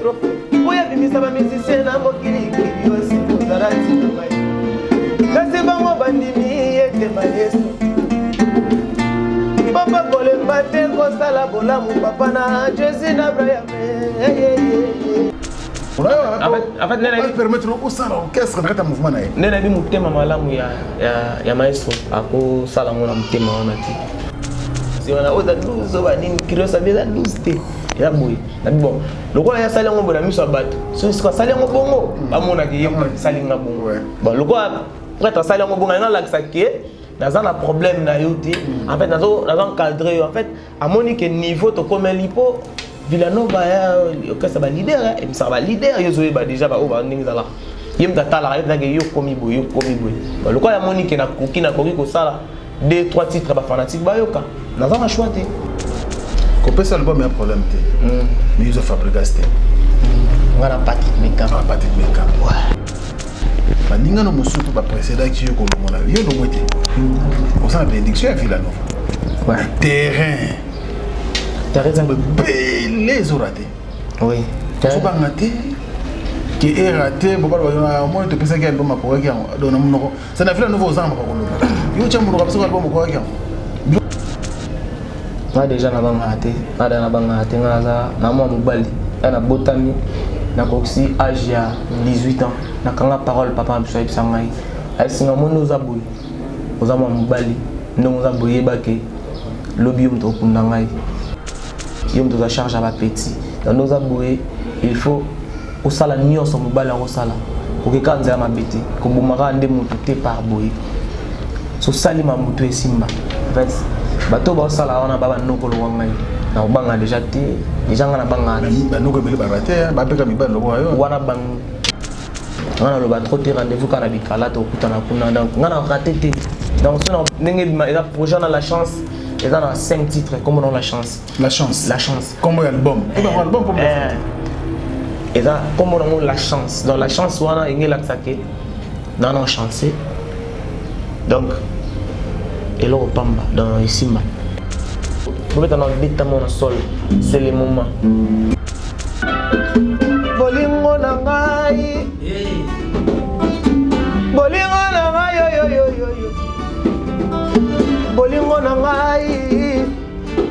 trop. Oya bimisa ba musicien na mokili kili aussi kozarati na mai. Kasi bango bandimi ete maestro. Papa kolemba te kosala bolamu papa na Jésus na Abraham. En fait, nena permettre au sala orchestre na mouvement na ye. Nena bi mutema malamu ya maestro ako sala ngona mutema wana ti. Si wana oza luzo ba nini kilo sabela luzte. Ya boy. Na bon. Lokola ya sala ngo bona miso bato. So sika sala ngo bongo ba mona ki yemba sala nga bongo. Bon lokola prêtre sala ngo bongo na laksa ke dans un problème na yoté. En fait dans un cadre en fait à monique niveau to comme lipo Villanova ya ça ba leader et ça ba leader yo zo ba déjà ba o ba ndingi zala. Yem ta tala ya ke yo komi boy. Bon lokola ya monique na koki na koki ko sala 2-3 titres ba fanatique ba yoka. Na za choix té. Couper ça album a un problème té. Mais ils ont fabriqué ça. Voilà Patrick Meka. Patrick Meka. Ouais. Ba ninga no musutu ba précédent qui yo ko lomona. Yo lo moté. On sent la bénédiction à Villanova. Ouais. Terrain. Terrain les oratés. Oui. Faut pas rater. Qui est raté, bon au moins tu penses qu'il y a un album à quoi qui a donné mon nom. Ça n'a fait un nouveau sang pour nous. Yo tiens mon nom parce que album quoi qui a. Nga déjà na banga raté, na banga raté ngaza na mwa mobali, na botami na koksi âge ya 18 ans. Na kanga parole papa biso yebisa ngai. Ay singa mono oza boy. Oza mwa mobali, ndongo oza boye bake lobi yom to kunda ngai. Yom to za charge ba petit. Dans oza boye, il faut osala nyonso mobali ngo sala. Kokeka nzela mabete, ko bomaka nde mutu te par boye. So salima mutu esimba. En fait, bato ba sala wana baba nokolo wangai. Na banga déjà te, déjà ngana banga. Ba nokolo bele ba te, ba peka mi ba lobo yo. Wana bang. Ngana lo ba trop te rendez-vous kana bikala to kutana kuna donc ngana raté te. Donc son ndenge eza projet na la chance. Et dans 5 titres, comme on a la chance. La chance. La chance. Comme un album. Album pour et là, comme on a la chance. Dans la chance, on a une laxaké. Dans la chance. Donc, et là, on pamba dans le Simba. Vous mettez dans le beat mon sol. C'est le moment. Bolingo na ngai. Bolingo na ngai yo yo yo yo. Bolingo na ngai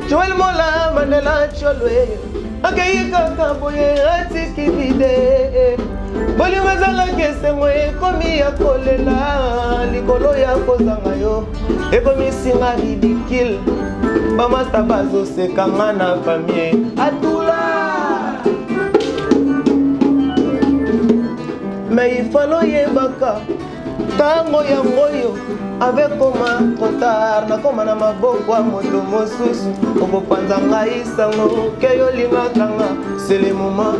Joel Mola Mandela Cholwe Akayi kaka boye atiki vide Bolingo zala kese mwe komi ya kolela Likolo ya kozanga yo Ekomi singa ridicule Bamasta bazo sekanga na famille Atula Mais il faut yebaka Tango ya ngoyo avec comment trop tard na koma na maboko moto mosusu okopanza ngai sango ke yo lingakanga c'est le moment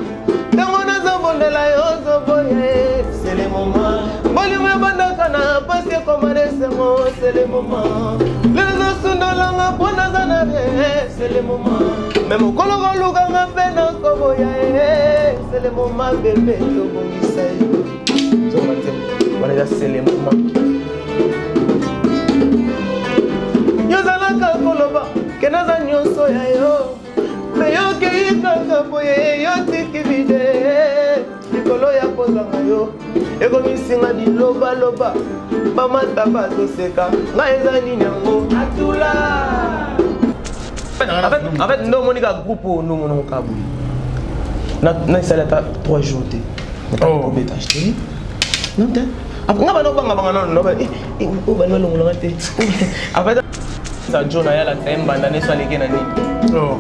tango na zabondela yo zoboye c'est le moment bolime bandaka na pasi komane sengo c'est le moment lezo sundolanga pona zana c'est le moment même okolo koluka nga pena koboya c'est le moment bébé to bongisa yo voilà c'est le moment Yozalaka koloba kenaza nyonso ya yo me yo kei kaka boye yo tiki vide likolo ya kozanga yo ekomisinga biloba loba bamata bazoseka ngai eza nini yango atula en fait ndo monika groupe ndo mono kabu na isala ta 3 jours te oh beta acheter non te nga bano banga non ba o bano longo te en fait ça John a la temba ndane so aleke na nini oh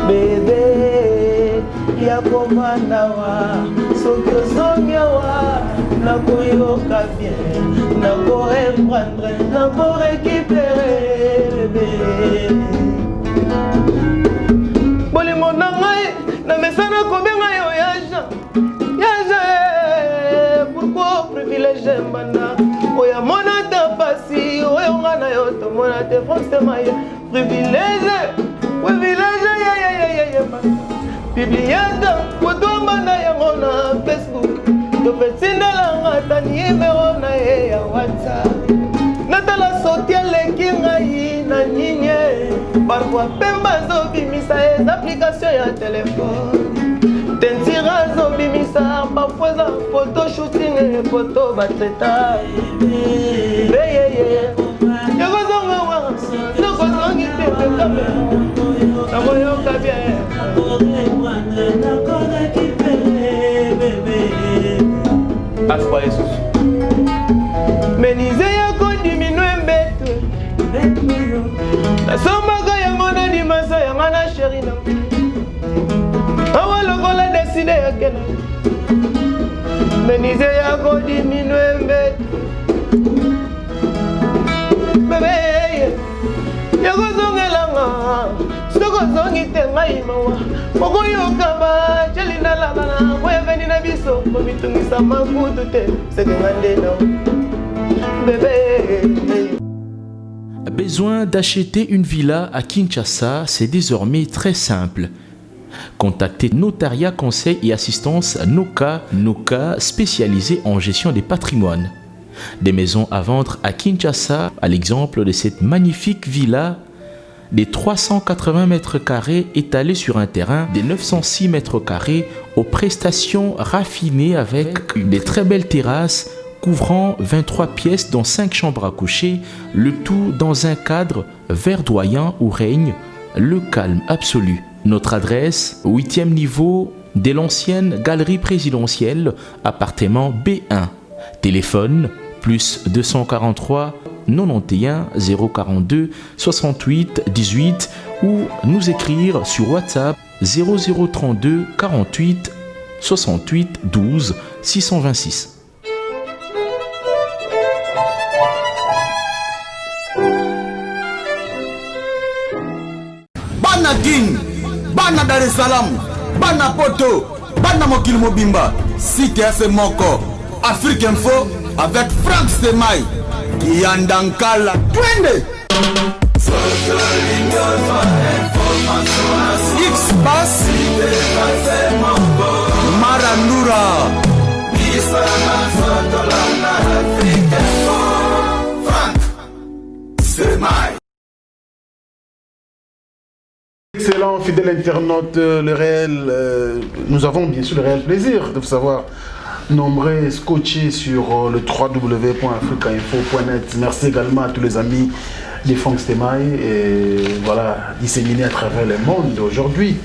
bébé ya komanda wa soki ozongia wa na koyoka bien na ko reprendre na ko récupérer bébé bolingo na ngai na mesana kobenga yo yaja pourquoi privilégier mbanda oya mona ta pasi oya ngana yo to mona te forcément privilégié ya publier photo mbanda yango na Facebook to petindala ta numéro na ya WhatsApp natala sotia leki ngai na nyinye parfois pemba zobimisa les applications ya téléphone tentira zobimisa parfois za photo shooting et photo batreta beyeye yakozonga wa nakozongi te pekame nakoyoka bien aspa yesusu menize yakodiminue mbetu nasombaka yango na dimaso yanga na sheri na awa lokola deside yakena menize yakodiminue mbetu bebe yakozongelanga sokozongi te ngai mawa okoyoka baceli nalakana koyakani na biso komitungisa makutu te sekenga ndeno bebe. Besoin d'acheter une villa à Kinshasa, c'est désormais très simple. Contactez Notaria Conseil et Assistance Noka, spécialisé en gestion des patrimoines. Des maisons à vendre à Kinshasa, à l'exemple de cette magnifique villa des 380 mètres carrés étalée sur un terrain de 906 mètres carrés aux prestations raffinées avec des très belles terrasses couvrant 23 pièces dont 5 chambres à coucher, le tout dans un cadre verdoyant où règne le calme absolu. Notre adresse, 8e niveau de l'ancienne galerie présidentielle, appartement B1. Téléphone, plus 243 91 042 68 18 ou nous écrire sur WhatsApp 0032 48 68 12 626. Bana King, Bana Dar es Salaam, Bana Poto, Bana Mokil Mobimba, Cité Moko, Afrique Info avec Franck Stemai, Yandankala, Twende. X-Bass, Maranura, Franck Stemai. Excellent, fidèle internaute, le réel, nous avons bien sûr le réel plaisir de vous savoir nombreux scotchés sur le www.africainfo.net. Merci également à tous les amis de Franck Stemai et voilà, disséminés à travers le monde aujourd'hui.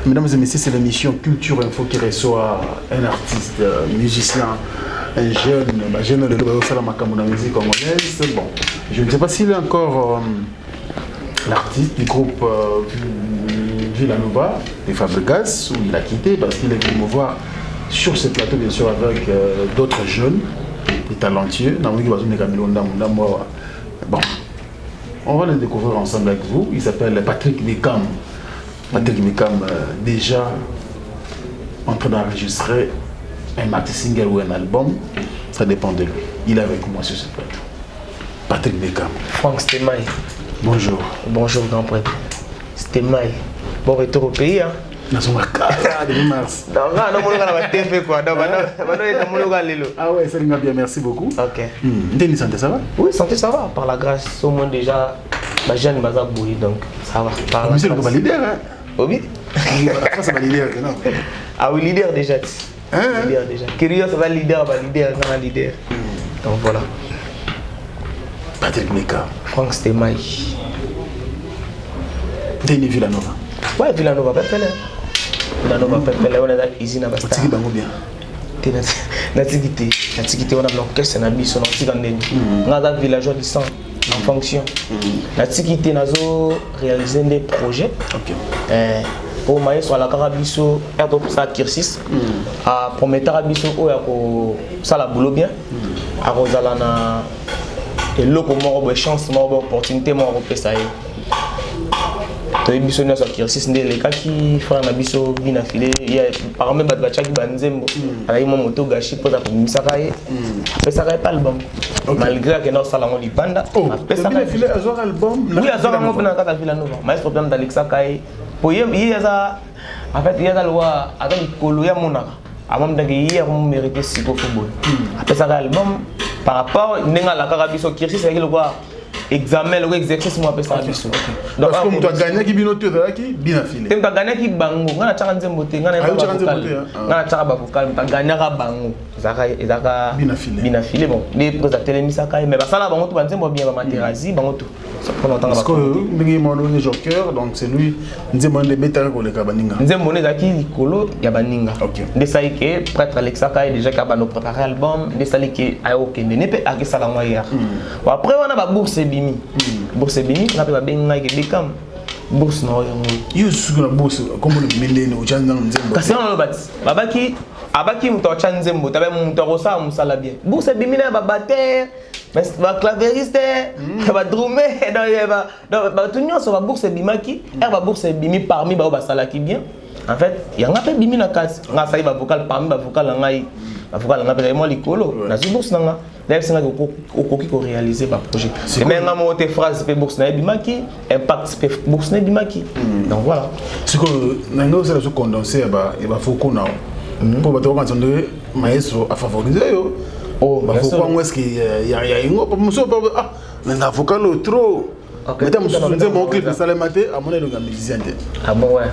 Mesdames et messieurs, c'est l'émission Culture Info qui reçoit un artiste, musicien, un jeune de la musique congolaise. Bon, je ne sais pas s'il est encore l'artiste du groupe Villanova, des Fabregas, où il a quitté parce qu'il est venu me voir sur ce plateau, bien sûr, avec d'autres jeunes, des talentueux. Bon, on va le découvrir ensemble avec vous. Il s'appelle Patrick Mekam. Patrick Mekam, déjà en train d'enregistrer un maxi single ou un album, ça dépend de lui. Il est avec moi sur ce plateau. Patrick Mekam. Franck Stemai. Bonjour. Bonjour, grand prêtre. Stemai. Bon retour au pays, hein. Depuis mars. Non, quoi. Ah ouais, ça va bien, merci beaucoup. Ok. Denis, santé, ça va? Oui, santé, ça va. Par la grâce, au moins déjà, ma jeune m'a bouilli, donc ça va. Par la grâce. Leader, hein? Oui. Ça va leader, non? Ah oui, leader déjà. Hein? Leader déjà. Kyrios, ça va leader, leader. Donc voilà. Patrick Mekam. Franck Stemai. Denis Villanova. Ouais, Villanova, Pepele. Villanova, Pepele, on a une usine à Basta. Tu bien. On a l'orchestre, on a mis son antique on a des villageois du sang en fonction. L'antiquité, on a réalisé des projets. Pour moi, sur la Carabiso, à Kirsis, à Prometteur Abiso, ça la boulot bien. À Rosalana, et l'eau pour moi, chance, moi, opportunité, moi, ça y est. Les bisonniers sur Kirsis, les cas qui font un abisso bien affilé, il y a par exemple des bachaki banzembo, avec mon moto gâché pour la commission sacaille, mais ça n'est pas l'album. Malgré que nous salons du panda, mais ça n'est pas l'album. Oui, à Zora, on peut en faire Villanova. Mais ce problème d'Alexa Kaye, pour y a en fait, il y a la loi avec le coloya monara. Avant de gagner, on méritait si beau football. Après ça, l'album, par rapport à la Carabiso Kirsis, c'est le quoi. examen le exercice moi pesa biso donc parce que tu as gagné qui binoto qui bien affilé tu as gagné qui bango ngana tchaka nzembo te ngana ngana tchaka ba vocal tu as gagné ka bango zaka bien affilé bon les présenter misaka mais ba sala bango to banzembo bien ba materazi bango to ça prend longtemps parce que ndingi mono joker donc c'est lui nzembo de betara ko le ka baninga nzembo ne zaki likolo ya baninga ndesali ke prêtre Alexa Kai déjà ka ba no préparer album ndesali ke ayo kende ne pe akisala moi hier après on a ba bourse bimi bourse bimi on a ba benga ke bekam bourse no yo su na bourse comme le milene o changa nzembo kasi on lo bati babaki abaki muto cha nzembo tabe muto ko sa musala bien bourse bimi na ba batteur ba clavieriste ba drummer ba tunyo so ba bourse bimaki ba bourse bimi parmi ba salaki bien en fait yanga pe bimi na kasi nga sa ba vocal parmi ba vocal ngai ba vocal nga pe mo likolo na bourse nga d'ailleurs c'est nga ko réaliser ba projet mais nga mo te phrase pe bourse na bimaki impact pe bourse na bimaki donc voilà c'est que nga ça se condenser ba foko na pour ba to quand on maestro a favoriser yo oh bah pourquoi est-ce qu'il y a une autre monsieur ah mais la vocal trop mais t'as monsieur mon clip ça le matin à mon avis le musicien ah bon ouais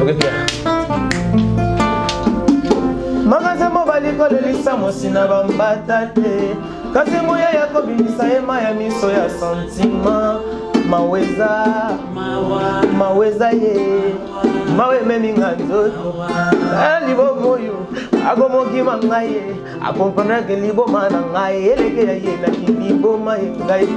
ok magasin mobali ko lelisa mosina bambata te kasi moya ya kobimisa ema ya miso ya sentiment maweza ye mawe memi nganzo libo moyo agomoki mangaye akompana ke libo mana ngai eleke ya ye na libo mai ngai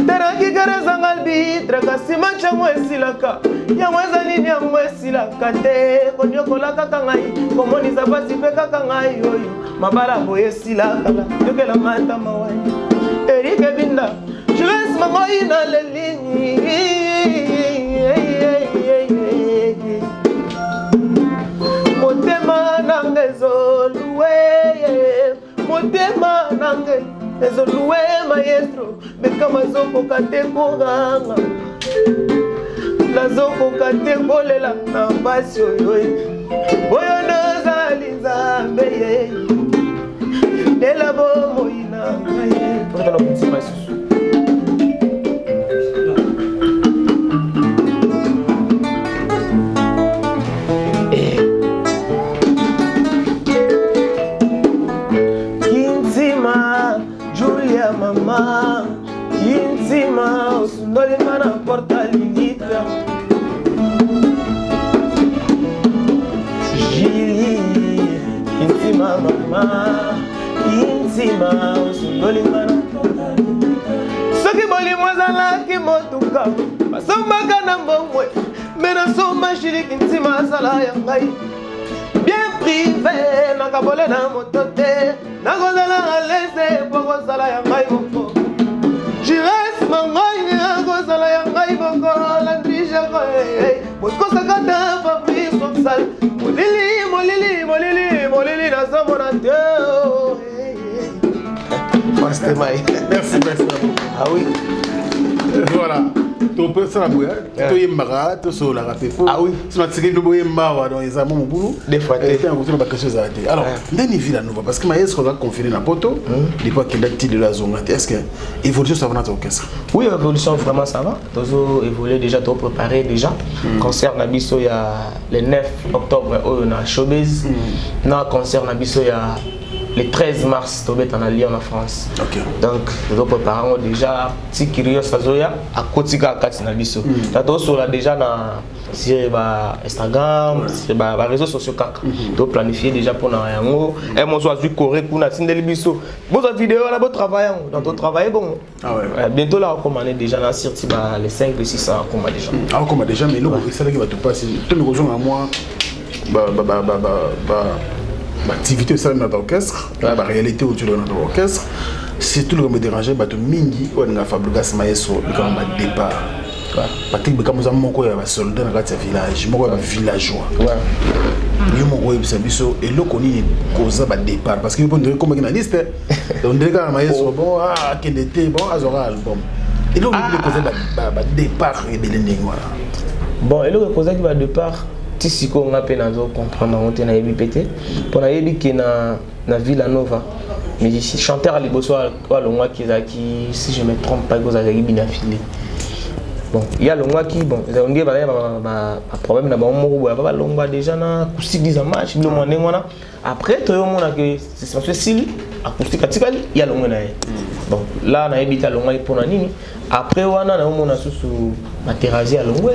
teraki gereza ngalbi trakasi mancha mwesilaka ya mweza nini ya mwesilaka te konyokola kaka ngai komonisa basi pe kaka ngai oyo mabala boye silaka yokela mata mawai erike binda je laisse ma main dans les lignes motema nange zoluwe motema nange ezoluwe maestro bekama zokoka te koganga nazokoka te kolela na mpasi oyo nozali nzambe ye fidela bomoi na ngai mama intima usundoli mana porta limita Gili intima mama intima usundoli mana porta limita soki boli mwazala ki motuka basombaka na mbongwe mena somba shiriki intima sala ya ngai bien privé nakabole na moto te nakozala alese po kozala ya ngai moko jires mangai nakozala ya ngai moko landrijako boskosakata fabrice oksal molili nazomona te Fastemai. Merci. Ah oui. Voilà. Tu peux ça la bouille. Tu es marre, tu es la rapé. Ah oui. Si tu es bouille marre dans les amants mon boulot. Des fois. Tu es en route de quelque chose à dire. Alors, dans les villes à nouveau parce que ma est-ce qu'on va confiner la poto. Des fois qu'il a dit de la zone. Est-ce que évolution ça va dans ton orchestre? Oui, évolution vraiment ça va. Toujours évolué déjà, tout préparé déjà. Concert Nabiso il y a le 9 octobre on a Showbiz. Na concert Nabiso il y a le 13 mars, tu es en Lyon en France. Okay. Donc, nous préparons déjà petit curieux Sazoya à Kotika Katinabiso. Tu as déjà sur Instagram, sur les réseaux sociaux. Tu as planifié déjà pour nous. Et moi, je suis Corée pour nous. Biso. Bon, cette vidéo, là, vous travaillez. Donc, tu travailles bon. Ah ouais. Bientôt, là, on commande déjà dans les 5, les 6 ans. On commande déjà. Ah, on commande déjà, mais là, c'est là qui va te passer. Tu me rejoins à moi. L'activité ça dans l'orchestre, la réalité autour de notre orchestre, c'est tout le qui me dérangeait, bah tout mingi, on a fabriqué ce maestro, il comme un départ. Patrick comme ça mon quoi, un soldat dans ce village, mon quoi un villageois. Ouais. Lui mon quoi c'est biso et le connu cause bah départ parce que vous pouvez comme une liste, on dirait que maestro bon ah quel était bon azora album. Et là il cause bah départ et de l'énigme voilà. Bon et le cause qui va départ. Si on a peine à comprendre, on a pété. Pour aller na Villanova, musicien chanteur à liboso à longwa qui si je me trompe pas vous avez bien affilié. Bon, il y a longwa qui bon, on dit bah problème là, on va longwa déjà na acoustique des matchs, le monde ngona. Après tout le monde a que c'est facile acoustique atikali, il y a longwa na. Bon, là na ebita longwa pour nani. Après wana na on a sous Materazi à longwa,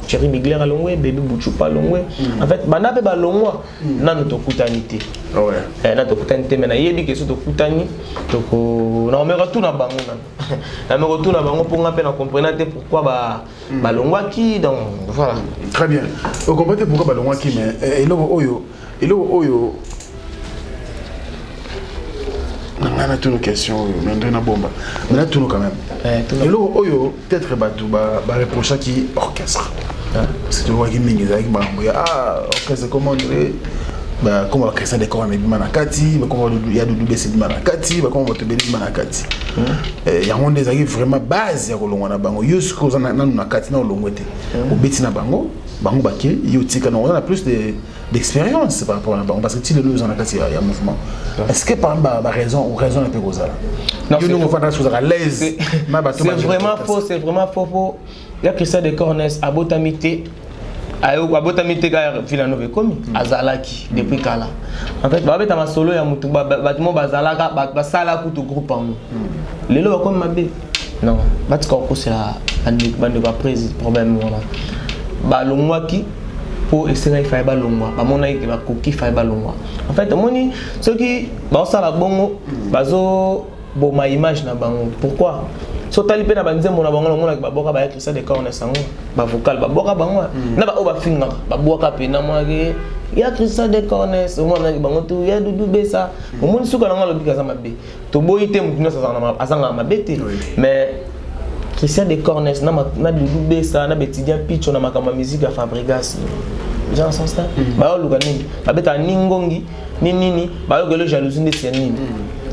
Thierry Migler à longwa, Baby Bouchoupa à longwa. En fait, bana pe ba longwa na notre kutanité. Ouais. Na to kutanité mais na yebi que so to kutani to ko na on me retourne na bango na. Na me retourne na bango pour ngapé na comprendre pourquoi ba longwa ki donc voilà. Très bien. Vous comprenez pourquoi ba longwa ki mais et là oyo on a toutes nos questions, mais on a bomba. Mais là, tout nous quand même. Et là, peut-être reprocher qui orchestre. Parce que tu vois qu'il y a orchestre comment on dirait. Comment orchestre des corps mais manakati, comment il y a du BC manakati, comment on te bénit manakati. Il y a des amis vraiment base ya kolongwa na bango. Yo ce qu'on a na kati na olongwete. Au beti na bango, bango baké, yo tika on a plus d'expérience par rapport à bango parce que si le nous en a kati il y a mouvement. Est-ce que par exemple raison un peu cause là. Non, nous on va être à l'aise. C'est vraiment faux. Il y a Christian de Cornes à Botamité. Abotamite ga Villanova komi azalaki depuis kala en fait ba beta ma solo ya mutu batimo bazalaka basala kutu groupe en lelo comme mabe non batika ko c'est bande ba président problème wana ba longwaki pour essayer faire ba longwa ba mona ki ba koki faire ba longwa en fait moni ceux qui ba sala bongo bazo bo ma image na bango pourquoi so tali pe na banzembo na bango ngona ba boka ba Christian de Cornes sango ba vocal ba boka bango na ba o ba finga ba boka pe na mwage ya Christian de Cornes o mona bango tu ya dudu besa o moni suka na ngalo bika za mabe to boyite mutu na azanga mabete mais Christian de Cornes na dudu besa na betidia pitcho na makamba musique ya Fabregas genre sans ça ba o luka nini ba beta ningongi nini ba yo gelo jalousie de sienini.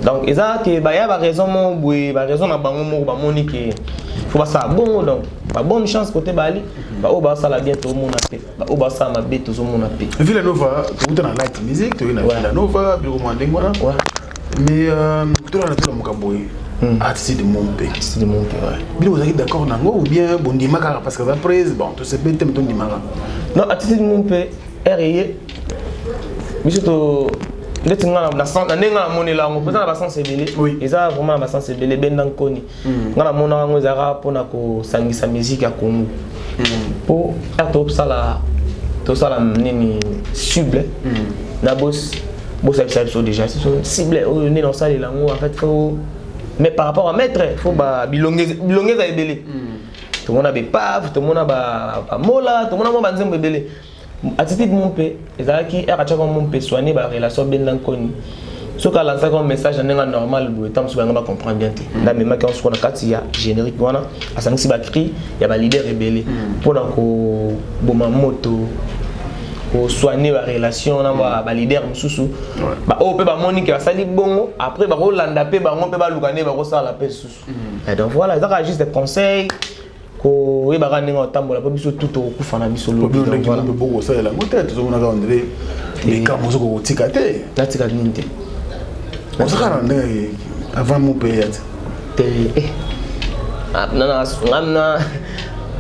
Donc eza que ba ya ba raison mon boui ba raison na bango mo ba moni que faut pas ça bon donc ba bonne chance côté bali ba o ba ça la bientôt mon appel ba o ba ça ma bête tout mon appel Villanova tu es dans light music tu es dans Villanova bi ko mandeng voilà mais tu as la mokamboy artiste de mon pays ouais bien vous êtes d'accord nango ou bien bondi makara parce que après bon tu sais bien thème ton dimara non artiste de mon pays RIE biso ndeti ngana na sens ndenga moni la ngo pesa na sens ebele eza vraiment na sens ebele benda nkoni ngana mona ngo ezara pona ko sangisa musique ya Congo po top sala nini cible na boss ça déjà c'est cible on est dans ça les langues en fait faut mais par rapport à maître faut ba bilonge za ebele tout le monde a be paf tout le monde a ba mola tout le monde a banzembo ebele attitude mon père ezalaki akacha comme mon père soigner ba relation ben nkoni so ka lancer comme message ndenge normal bo temps so ba comprendre bien te na même quand on kati ya générique wana asangisi ba cri ya ba leader rebelle pour na ko boma moto ko soigner ba relation na ba leader mususu ba o pe ba monique ba sali bongo après ba ko landa pe ba ngo pe ba lukane ba ko sala pe susu et donc voilà ça juste des conseils ko we ba ninga otambola po biso tuto okufa na biso lo donc voilà beaucoup ça la moteur to zona ka ondre mais quand on ko tika te tika ninte on se rend avant mon pays te nana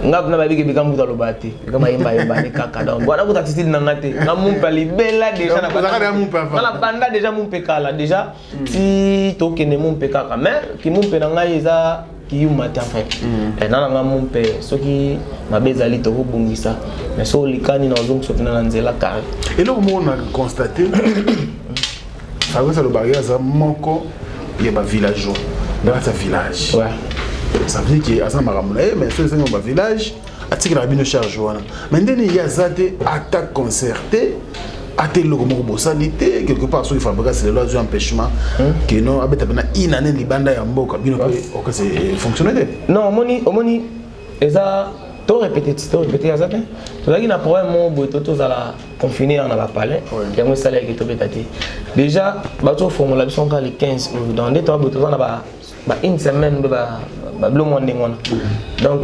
ngapna ba biki bikamu ta lobate kama imba ni kaka donc voilà ko tatiti na ngate na mon pali bela déjà na banda déjà mon pekala déjà si to kene mon pekaka mais ki mon pe na ngai eza qui matin en fait et nana mon père ce qui ma bezali to bongisa mais so likani na ozong so na nzela carré et là on a constaté ça va ça le barrière ça moko il y a pas villageois dans ce village ouais ça veut dire que asa maramuna mais c'est un village atika na bino charge wana maintenant il y a zate attaque concertée até le comme bosalité quelque part sur il fabrique c'est le loi d'empêchement que non abeta bana inane libanda ya mboka bino que c'est fonctionner non omoni eza to répéter azate to lagi na problème mo boto to zala confiné na ba palais ya mo sala ke to betati déjà ba to formula biso ka le 15 dans des temps boto na ba une semaine ba blo mo ndengona donc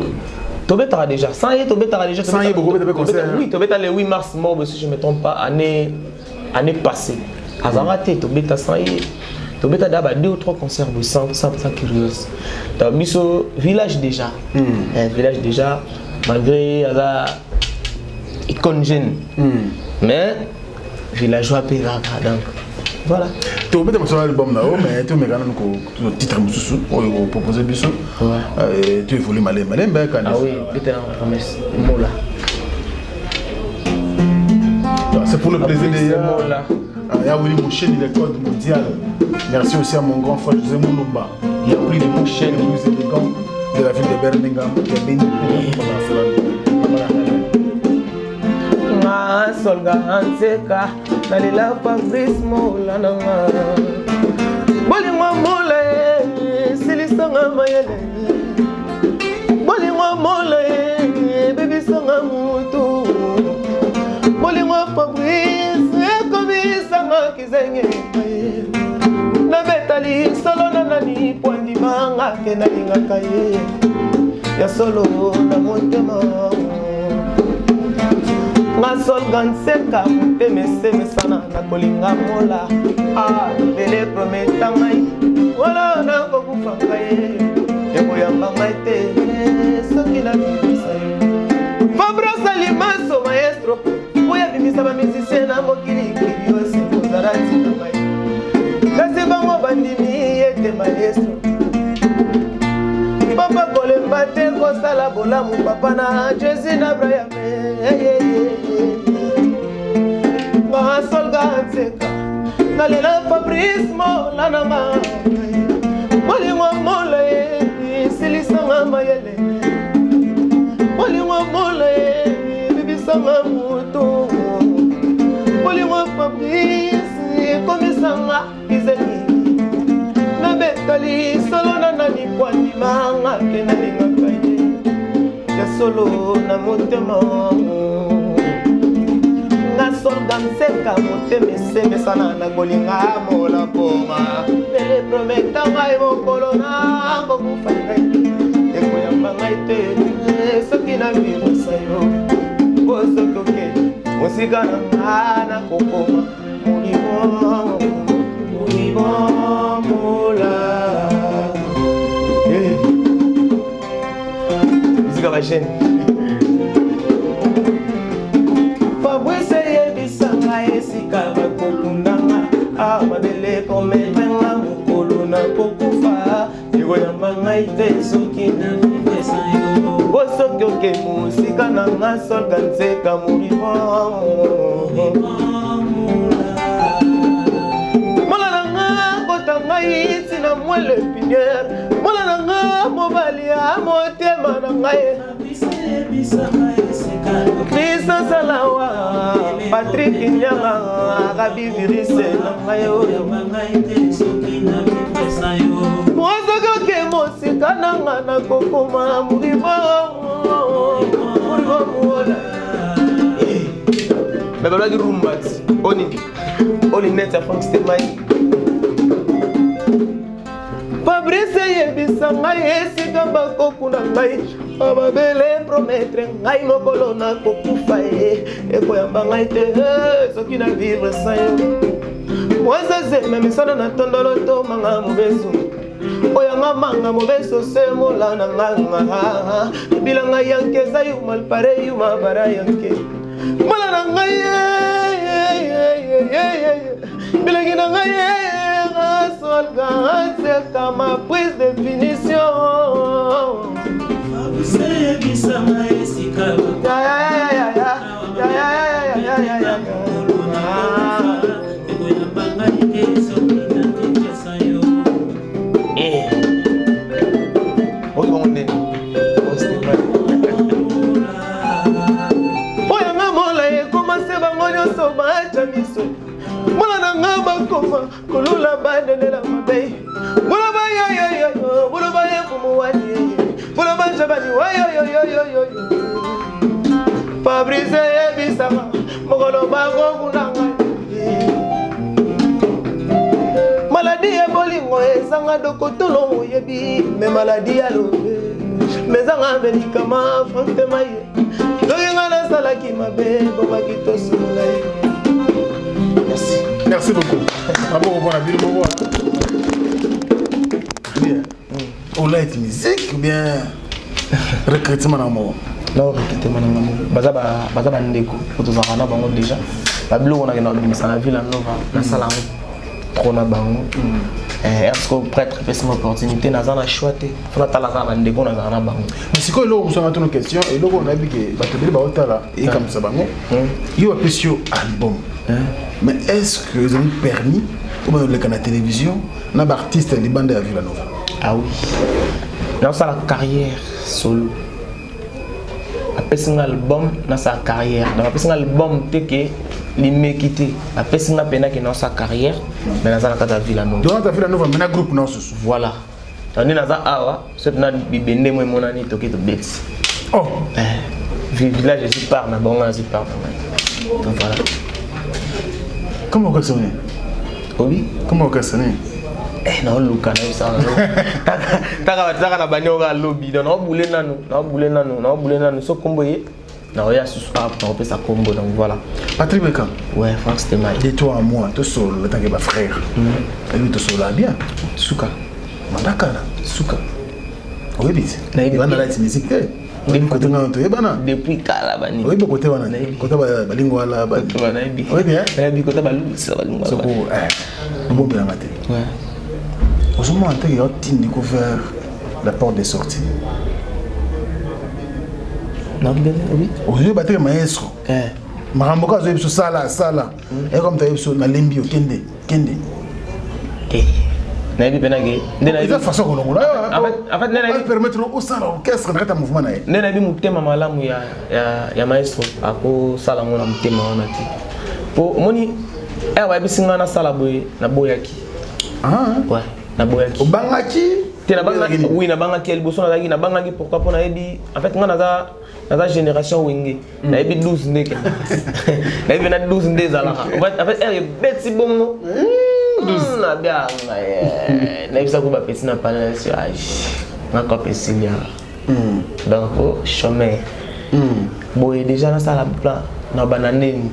Tobeta déjà, sans y Tobeta déjà. Sans y beaucoup de concert. Oui, Tobeta le 8 mars mort si je me trompe pas année passée. Azarate Tobeta sans y. Tu as d'abord 2 ou 3 concerts de 100% curieuse. Tu as biso village déjà. Village déjà, malgré la icône jeune. Mais villageois paysan donc. Voilà. Tu as mis un album là, mais tu as mis un titre Moussou, proposé biso. Tu évolues malin. Ah oui, c'était une promesse. Mola. C'est pour le plaisir des gars. Il y a mon chaîne, il est code mondial. Merci aussi à mon grand frère José Moulumba. Il y a pris mon chaîne le plus élégant de la ville de Birmingham. Il y a béni Ma solga anseka nalela Fabrice Mola nanga. Boli mwa mola silisanga mayele. Boli mwa mola baby sanga mutu. Boli mwa Fabrice komisanga kizenge. Na betali solo na nani pondi manga ke nalinga kaye. Ya solo na motema. Ngasol ganseka mpe meseme sana na kolinga mola. Bele prometa ngai wala na kokufa ngai. Ekoyamba ngai te soki na bimisa yo. Fabrice Limaso maestro oya bimisa ba musicien na mokili kiriose kozarati na ngai. Kasi bango bandimi ete maestro. Papa kolemba te kosala bolamu papa na Jésus na Abraham. Ma solga tseka nalela Fabrice Mola nanga. Bolingo mola silisanga mayele. Bolingo mola bibisanga mutu. Bolingo Fabrice komisanga izeli. Na betali solo na nani kwani manga ke nalinga kaye. Ya solo na motema. Solga nseka motema seme sana na kolinga mola poma. Bele prometa ngai mokolo na kokufa ngai. Ekoyamba ngai te soki na virusa yo. Bosoki oke musika na nga na kokoma. Molimo mola. Musika ba chaîne. Esika bakokundanga mabele prometanga mokolo na kokufa ekoyamba ngai te soki na vivesa yo. Bosoki oke musika na nga solga nzeka molimo mola na nga kota ngai tina mwele piniere. Mola na nga mobali ya motema na ngai. Krista Salawa Patrick Nyanga Gabi Virise na ngayo. Mozogo ke mosika nanga na kokoma muribo muola. Baba di rumbat oni neta Frank Stemai. Fabrice yebisa ngai esika bakokuna ngai. Ababele promettre ngai mokolo na kokufa ekoyamba ngai te soki na vivre sans yo. Mwazaze memisana na tondolo to manga mobezu. Oyanga manga mobeso se mola na nganga. Bilanga yanke za yu malpare yu mabara yanke. Mola na ngai bilanga na ngai solga c'est comme ma prise de finition. C'est bisama esika. Mola na nga bakoma kolula bandelela mabe. Mola ba yo mola ba ye kumuwani. Mola ba jabani yo. Fabrice ebisama mokolo bango kunanga. Maladie bolingo ezanga dokotolo yebi me maladie alobe. Mezanga médicament Frank Temaye. Doyenga na salaki mabe bobaki tosunga. Merci beaucoup. Bravo, bon, ou light musique ou bien recrutement dans mon non recrutement dans mon baza ndeko otozaka na bango déjà babilo on a dans la ville nova na sala trop na bango est-ce que prêtre fait une opportunité na zana choité faut la tala na ndeko na zana bango mais c'est quoi là on s'en une question et là on a dit que batebeli ba otala et comme ça bango yo apprécié album mais est-ce que vous avez permis comme on le canal télévision na ba artiste les bandes à Villanova ah oui dans sa carrière solo après un album dans sa carrière donc après un album que les mecs quitté après un peine que dans sa carrière mais dans la Villanova donc ta Villanova mais na groupe non voilà on est dans awa c'est na bibende moi mon ani toki to bet oh village je suis par na bon je par donc voilà comment on sonne oui comment on sonne non luka na ça taka na banyo ga lobby donc na boulé nanu so komboye na oya susu pa on peut ça combo donc voilà Patrick Beckham ouais Franck Stemai de toi à moi tout seul le temps que ma frère et lui tout seul là bien suka mandaka suka oui vite na il va dans la musique depuis côté ngana to yebana depuis kala bani oui côté wana côté ba lingwa la ba wana bi oui bien bi côté ba lusa ba lingwa soko bon bien maté ouais aujourd'hui en tant que découvert la porte des sorties non bien oui aujourd'hui battre maestro maramboka zo biso sala et comme tu as biso na lembi kende na bi penage ndena ida façon ko longola en fait ndena bi permettre au sala orchestre na kata mouvement na ndena bi mutema malamu ya maestro ako sala ngona mutema wana ti po moni wa bisinga na sala boy na boyaki ouais na boyaki obangaki te na banga oui na banga ki liboso na zaki na banga ki pourquoi pour na ebi en fait nga na génération wenge na ebi 12 ndeke na ebi na 12 ndezala en fait elle beti bongo 12 na bien na ebi sa ko ba peti na panel sur âge na ko pesilia donc chemin boy déjà na sala plan na banane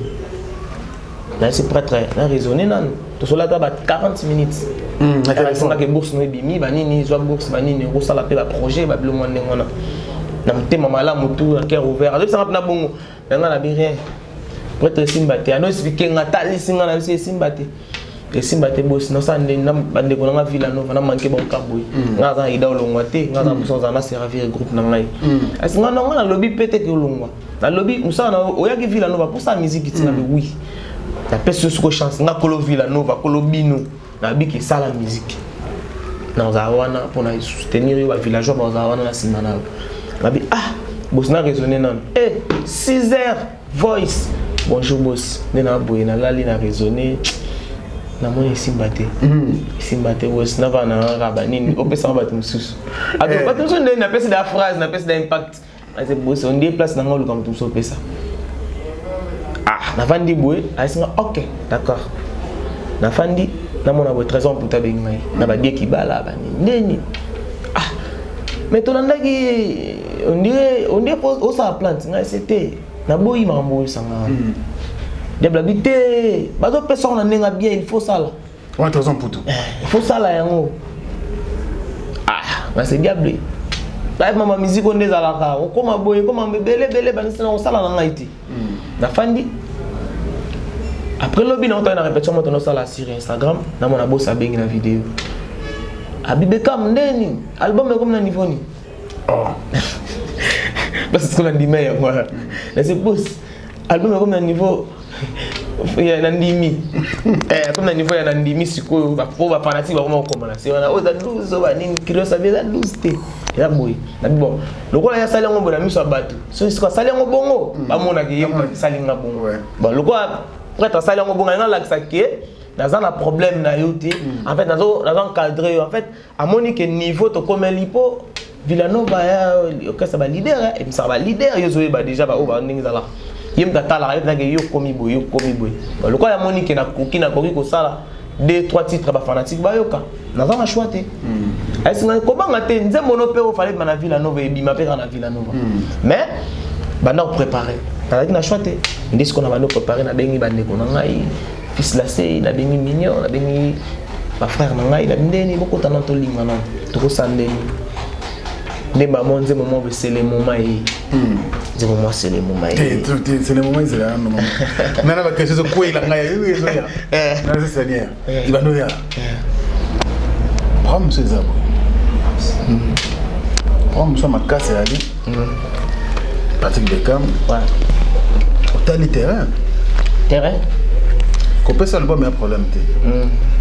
na c'est prêtre na raisonner nan to cela ta 40 minutes na ke bourse no bimi banini zo bourse banini ko sala pe ba projet ba bilo monde ngona na mtema malamu tout un cœur ouvert alors ça na bongo nga na bi rien prêtre simbate ano expliquer nga tali singa na simbate et simbate boss no sa ndé na bande ko na Villanova na manke bon kaboy nga za ida olongwa te nga za buso za na servir groupe na ngai est nga na lobby pété ke olongwa na lobby musa na oyaki Villanova pour sa musique tina oui la personne sur chance na kolo Villanova kolo bino na biki sala musique na zawana pour na soutenir les villageois ba zawana na simana na bi boss na raisonner nan 6h voice bonjour boss na boy na lali na raisonner na moni simbate boss na va na rabanini opesa ba tumsusu ado ba tumsusu na pesa da phrase na pesa da impact c'est boss on déplace na ngolo comme tumsusu pesa na vandi boy asinga OK d'accord na fandi na mona bo trésor pour tabe ngai na ba die ki bala ba nini mais to ndaki on dirait au sa plante ngai c'était na boyi mambo sanga diablabité bazo personne na ndenga bien il faut ça là ouais trésor pour tout il faut ça là yango na c'est diable ba mama musique on dezala ka o koma boy koma bele banisana o sala na ngai ti na fandi après lobby na on répétition maintenant ça là sur Instagram na mon abo sa bengi na vidéo Abibekam ndeni album comme na niveau ni parce que on dit mais moi c'est boss album comme na niveau ya na ndimi comme na niveau ya na ndimi siko ba po ba fanatique ba comment komana c'est on a oza 12 ba nini kilo ça veut dire 12 te ya boy na bon lokola ya sali ngo na miso bato so siko sali ngo bongo ba mona ke yemba sali nga bongo bon lokola prêtre sali ngo bongo na laksa ke dans un problème na yoté en fait dans un cadre en fait à monique niveau to comme lipo Villanova ok ça va leader et ça va leader yo zoé ba déjà ba o ba ndinga la yem data la na yo komi boy le quoi ya monique na koki na koki ko sala 2-3 titres ba fanatique ba yoka na za ma choité est ce ko banga te nzembo no pe o fallait na Villanova et bima pe na Villanova mais banda préparer avec na choité ndis ko na banda préparer na bengi bande ko na ngai fils la sei na bengi mignon na bengi ba frère na ngai na ndeni beaucoup tant to linga non to ko sandeni Ne ba mon ze moment c'est le moment et ze moment c'est le moment c'est le moment c'est là non nana ba question so quoi il a ngaya oui so ya na c'est bien il va nous ya prom c'est ça prom so ma casse ali Patrick Beckham ouais au terrain Coupé ça le bon mais un problème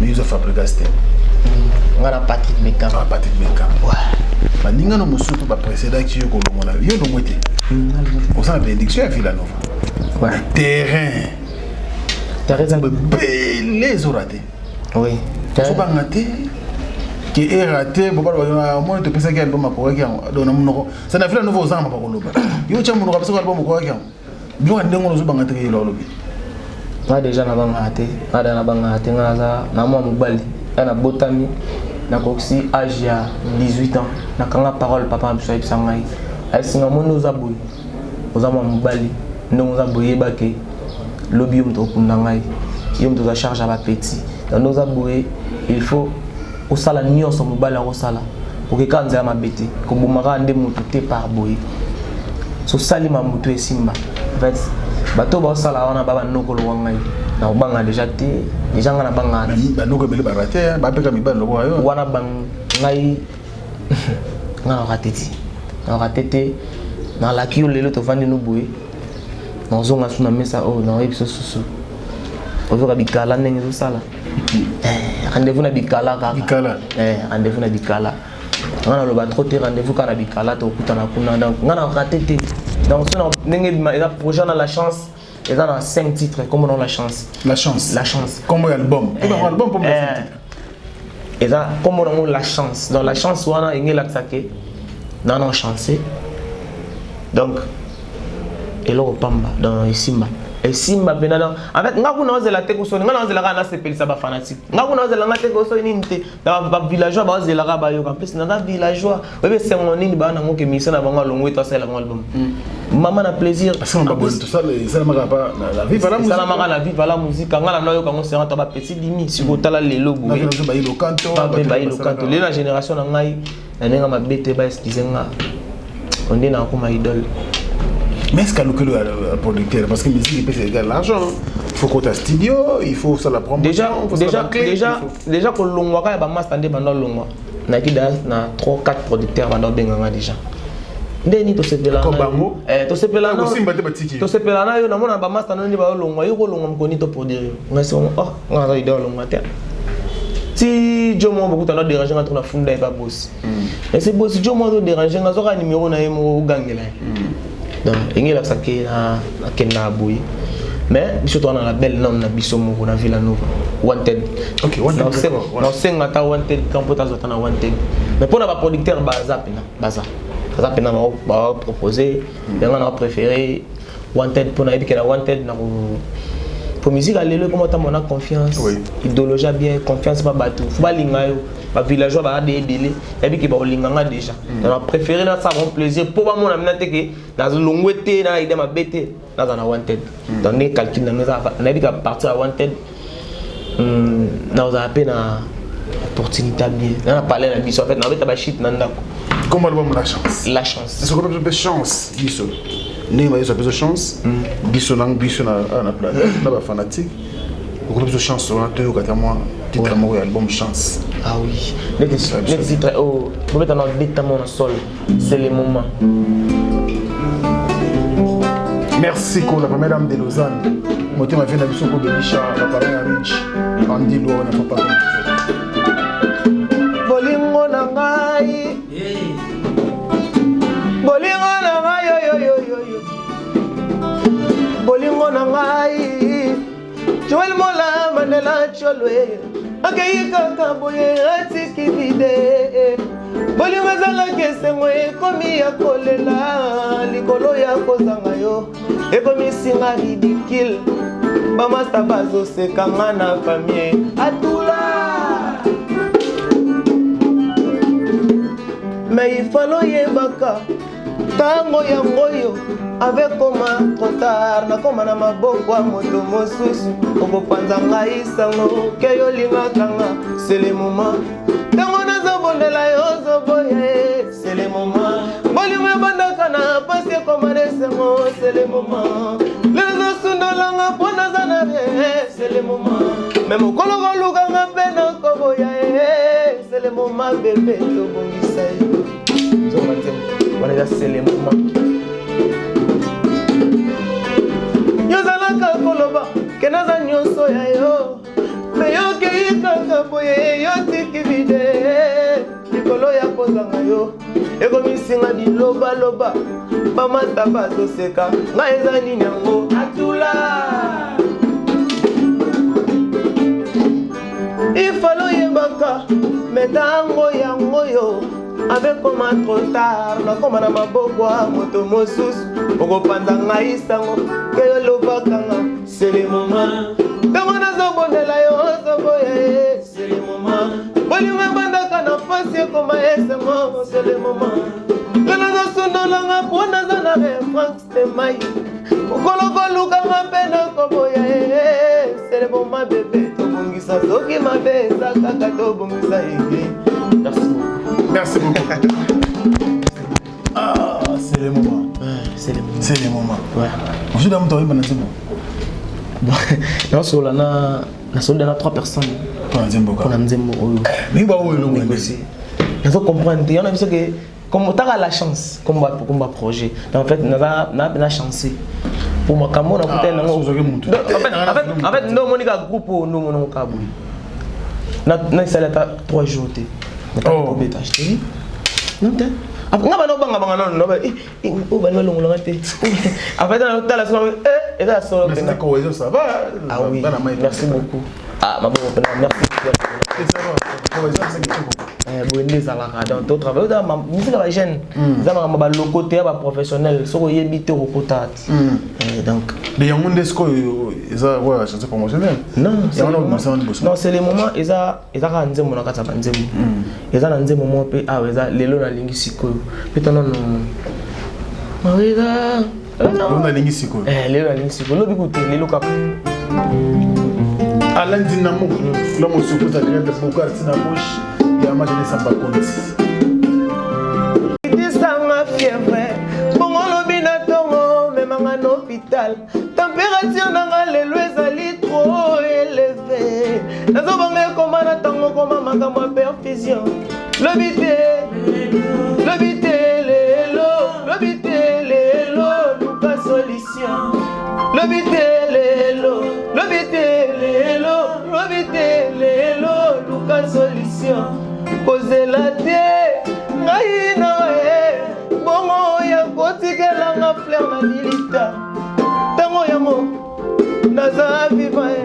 mais ils ont fabriqué c'était on a Patrick Beckham ouais bah ninga no musutu ba précédent qui yo ko longona yo no moité on sent bénédiction à Villanova ouais terrain ça les oratés oui faut pas rater qui est raté bon ba moi te penser qu'il album ko ki do na munoko ça na Villanova aux amba ko loba yo cha munoko parce que album ko ki jo ande ngono zo bangate ki lo lobi na déjà na bangate ngaza na moi mobali na botami na koksi âge ya 18 ans na kanga parole papa biso bisangai asinga mono zaboy ozama mobali ndongo zaboye bake lobi yo mto kunda ngai yo mto za charge ba petit dans zaboye il faut osala nyonso mobali akosala pour que kanza ya mabete ko bomaka nde mutu te par boye so sali ma mutu esimba en fait bato ba osala wana baba nokolo wangai na obanga déjà ngana banga ba noko bele ba raté ba peka mi ba loko ayo wana bang ngai ngana ratete na la kiyo lelo to vandi no boye na zonga suna mesa oh na episo susu ozoka bikala ndenge zo sala rendez-vous na bikala kaka rendez-vous na bikala ngana lo ba trop te rendez-vous kana bikala to kutana kuna donc ngana ratete donc suna ndenge eza projet na la chance. Et dans 5 titres, comment on a la chance? La chance. Comment album? Album pour 5 titres. Et là, comment on a la chance? Dans la chance, on a une laxaké, dans nos chanceux. Donc, et là, on pamba dans Simba. Et Simba, en fait, nous avons la tête au sol, nous avons la rana, c'est pas ça fanatique. Nous avons la tête au sol, dans les villageois, nous avons la raba, en plus, dans les villageois, c'est mon île, nous avons que mission avant le long, c'est l'album. Maman a plaisir. Parce qu'on a besoin de tout ça, ça ne marche pas. La vie, voilà la musique. La musique, quand on a noyau, quand on s'est rentré à petit dimi, si vous avez les logos, la génération n'a pas ma bête, on est dans comme idole. Mais est-ce qu'à le producteur, parce que la musique c'est égal l'argent, il faut qu'on ait un studio, il faut ça la promotion, déjà que l'ongwa est pas master pendant l'ongwa, na 3-4 producteurs pendant benganga déjà. Ndeni to sepela comme bango to sepela na yo na mona ba master no ni ba longwa yo ko longwa mkoni to produire ngasi oh ngaza idole longwa te si Jomo beaucoup t'en déranger entre na funda et pas boss et c'est boss Jomo to déranger ngazo ka numéro na yemo gangela donc ingela saké na kena boy mais biso to na la belle nom na biso mo na Villanova Wanted. OK, Wanted. Non c'est ngata Wanted quand pota zota na Wanted mais pour na ba producteur baza pena baza ça pena ba proposer on a préféré Wanted pour na que la Wanted na pour musique aller le comment on a confiance idéologie bien confiance pas bateau faut pas linga yo ba villageois ba des délai et puis que ba linganga déjà on a préféré na ça bon plaisir pour ba mon amina te que dans longwete na idée ma bête dans na Wanted dans les calculs na ça na dit qu'à partir à Wanted na on a appelé na opportunité bien on a parlé na biso en fait na bête ba shit na ndako. Comment album la chance? La chance. C'est ce qu'on appelle de chance, biso. Né mais ça de chance. Biso na ba fanatique. On a de chance on a deux ou quatre mois titre moi album chance. Ah oui. Les titres oh, peut-être dans des temps on sol. C'est le moment. Merci pour la première dame de Lausanne. Moi tu m'as fait la biso pour Belisha, la parole à Rich. Andy Lo on n'a pas parlé. Bolingo na ngai. Bolingo na ngai yo. Bolingo na ngai. Joel Mola Mandela Cholwe. Akayi kaka boye atiki vide. Bolingo zala kesengo ekomi ya kolela likolo ya kozanga yo. Ekomi singa ridicule. Ba master bazo sekanga na famille. Atula. Mais il fallait yebaka tango yangoyo avec comment trop tard na koma na maboko ya moto mosusu okopanza ngai sango ke yo lingakanga c'est le moment tango nazobondela yo zoboye c'est le moment nango, c'est le moment. Les osundolanga pona zanare, c'est le moment. Même au kologoluga ngapena koboya, c'est le moment bébé to bongisa. Voilà, c'est le moment. Yozalaka koloba, kenaza nyonso ya yo. Mais yo kei kaka boye, yo tiki vide. Likolo ya kozanga yo. Ego misinga di loba loba. Mama taba toseka. Nga eza nini yango atula. Ifalo yebaka. Metango yango yo. Avec comment trop tard. Nakoma na maboko a moto mosusu. Oko panza nga isango. Keyo loba kanga. C'est le moment. Tamana zobonela yo zoboye. C'est le moment. Bolinga bandaka na pasi koma esengo. C'est le moment. Kana zosundolanga pona zanare Frank Stemai. Ukolokoluka mapena koboya. C'est le moment bébé. Tobongisa soki mabe kaka tobongisa ege. Merci. Merci beaucoup. Ah, c'est le moment. C'est le moment. C'est le moment. Ouais. Ensuite, dans mon temps, il m'a dit non, sur la na 3 personnes. Pour un Zembo. Pour un Zembo. Mais bah oui, non. Il faut comprendre. Il y en a qui que comme tu as la chance, comme un projet. En fait, on a la chance. Pour moi, comme on a fait un en fait, nous on est un groupe nous on est un boui. Na ça là 3 jours té. Oh. Non té. Après on va no banga banga non ba o ba no longo té. Après dans la soirée et là solo. Mais c'est cohésion ça va. Ah oui. Merci beaucoup. Ah ma bonne merci. Bonne ça la dans ton travail dans ma musique va jeune. Ça ma ba le côté ba professionnel, so yebité au potat. Donc les monde est-ce que ça ouais, chanson promotionnelle. Non, c'est les moments eza ka nzembo na kata nzembo. Eza na nzembo mo pe ah eza lelo na lingi sikoyo. Peut-être non. Maweza on a lingi sikoyo. Lelo na lingi sikoyo. Lobi kote lelo ka Alain Dinamo, l'homme au secours à grève de Bokar Tinamoche, et à Madeleine Sambakonti. Il dit ça ma fièvre, bon on tongo, même en hôpital. Température dans les lois ali trop élevée. La zobanga comme na tango comme makambo perfusion. Lobité, lelo, Luka solution. Lobité, lelo, Luka solution. Poser la tête, ngai na bongo ya kotikela nga fleur na lilita. Tango yango naza vivant.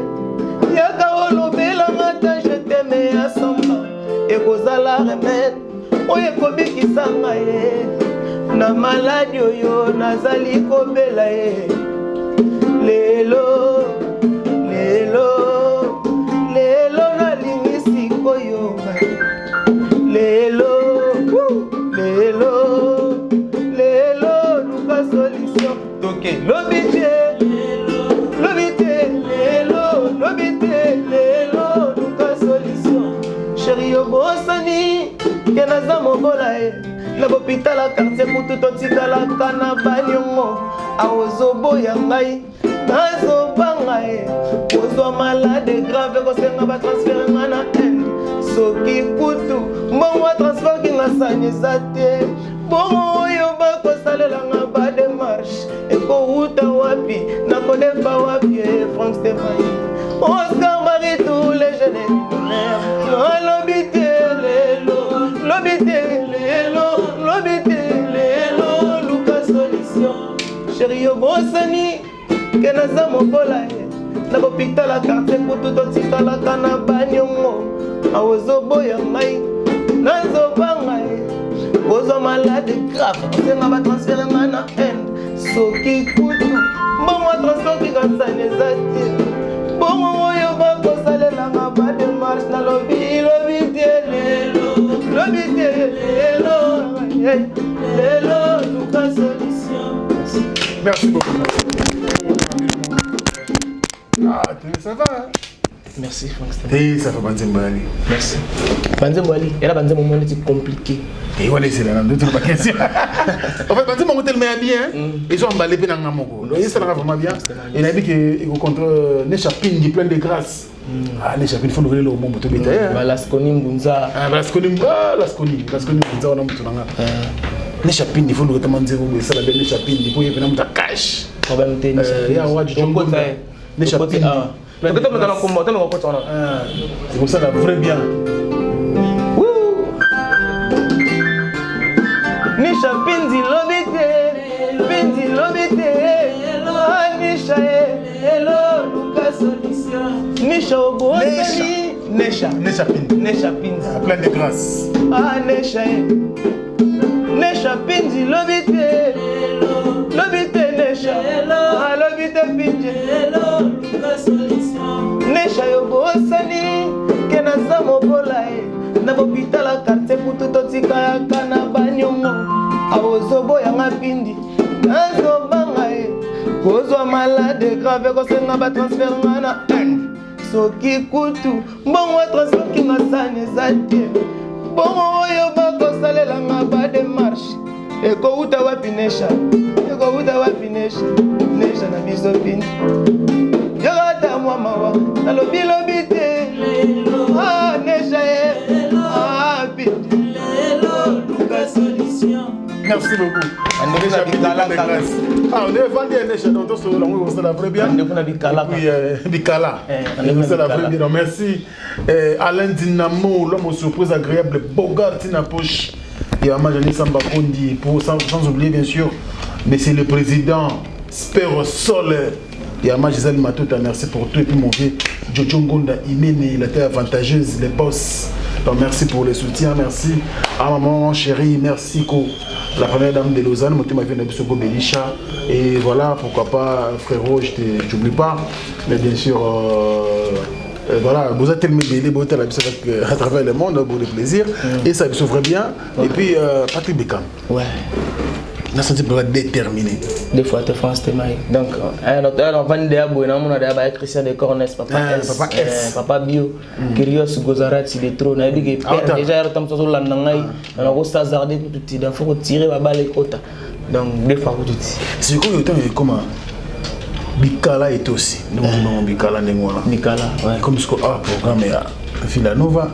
Yaka olobela nga ta je t'aime à 100 ans. Ekozala remède, oye kobikisa nga ye. Na maladie oyo nazali kobela ye. Lelo nalingi sikoyo. Lelo Luka solution. Donc lobité Luka solution. Chérie obosani kenaza mobola e. Na l'hôpital à quartier kutu totikala kana banyongo. Aozobo ya ngai nazobanga e. Kozwa malade grave kosenga ba transfert ngana end. Soki kutu mbongo transfert kinga sanyeza te. Bongo oyo bakosalela nga ba démarche. Eko uta wapi nakodefa wapi Frank Stéphane. Oscar Marie tous les jeunes millionnaires. Lobité lelo Luka solution. Chérie obosani kenaza mobola e. Na l'hôpital à quartier kutu totikalaka na banyongo. Aozoboya ngai nazobanga e. Kozwa malade grave osenga ba transfert ngana end. Soki kutu mbongo transfert kingasanyeza te. Bongo oyo bakosalela nga ba démarche na lobité lelo Luka solution. Merci beaucoup. Ah, ça va. Merci Franck. Et ça fait Banzembo Ali. Merci. Banzembo Ali, et là Banzembo moment c'est compliqué. Et voilà c'est là deux trucs pas question. En fait Banzembo tellement bien, ils ont emballé bien dans Ngamoko. Et ça va vraiment bien. Et il a dit que il contre Nechapin qui plein de grâce. Ah Nechapin faut ouvrir le moment pour te mettre. Balasconi Mbunza. Ah Balasconi Mbunza on a mutu nanga. Nechapin il faut le retamant zéro mais ça la belle Nechapin il faut y venir muta cash. Problème tennis. Il y a Wadi Jongo. Nechapin. C'est pour ça la vraie bien. Nisha Pinzi Lobite, Pinzi Lobite, Nisha Hello, Lucas Solution, Nisha Obosani, Nisha Pinzi, plein de grâce. Ah Nisha Pinzi Lobite, Lobite Nisha, ah Lobite Pinzi, Hello, Lucas Solution, Nisha Obosani, Kenasa Mobolae. Na bopita la quartier pour tout otika ya kana banyongo abozobo ya mapindi nazo bangae kozwa malade grave ko senga ba transfert ngana soki kutu mbongo transfert ki masane zate bongo oyo bako salela ngaba démarche eko uta wapi nesha na biso pindi yogata mama wa na lobi te ah nesha Merci beaucoup. On est vendu un échec, donc c'est la vraie bien. Bicala. C'est la vraie bien. Merci. Alain Dinamo, l'homme surprise agréable, Bogart Tina Poche. Et Amajani Samba Kondi, sans oublier bien sûr, mais c'est le président Spero Sol. Et Ama Gisèle Matouta, merci pour tout. Et puis mon vieux Jojo Ngonda Imene, il était avantageuse, les boss. Donc merci pour le soutien, merci à maman chérie, merci la première dame de Lausanne, mon vient de Belisha. Et voilà, pourquoi pas frérot, je t'oublie pas. Mais bien sûr, voilà, vous êtes tellement belle, vous êtes à travers le monde, pour le plaisir. Et ça se ferait bien. Et puis Patrick Beckham. Ouais. On a senti pour être déterminé. Des fois, tu France Temaï. Donc, on va dire que Christian de Cornes, Papa S, Papa Bio, Kyrios Gozarat, il est trop. On a dit que déjà, il y a un peu de langue, on a aussi hasardé pour tout il faut tirer la balle et côté. Donc, des fois, tout c'est quoi le temps comment Bicala est aussi. Nous avons Bicala Nengola. Bicala, ouais. Comme ce qu'on a programme à Villanova,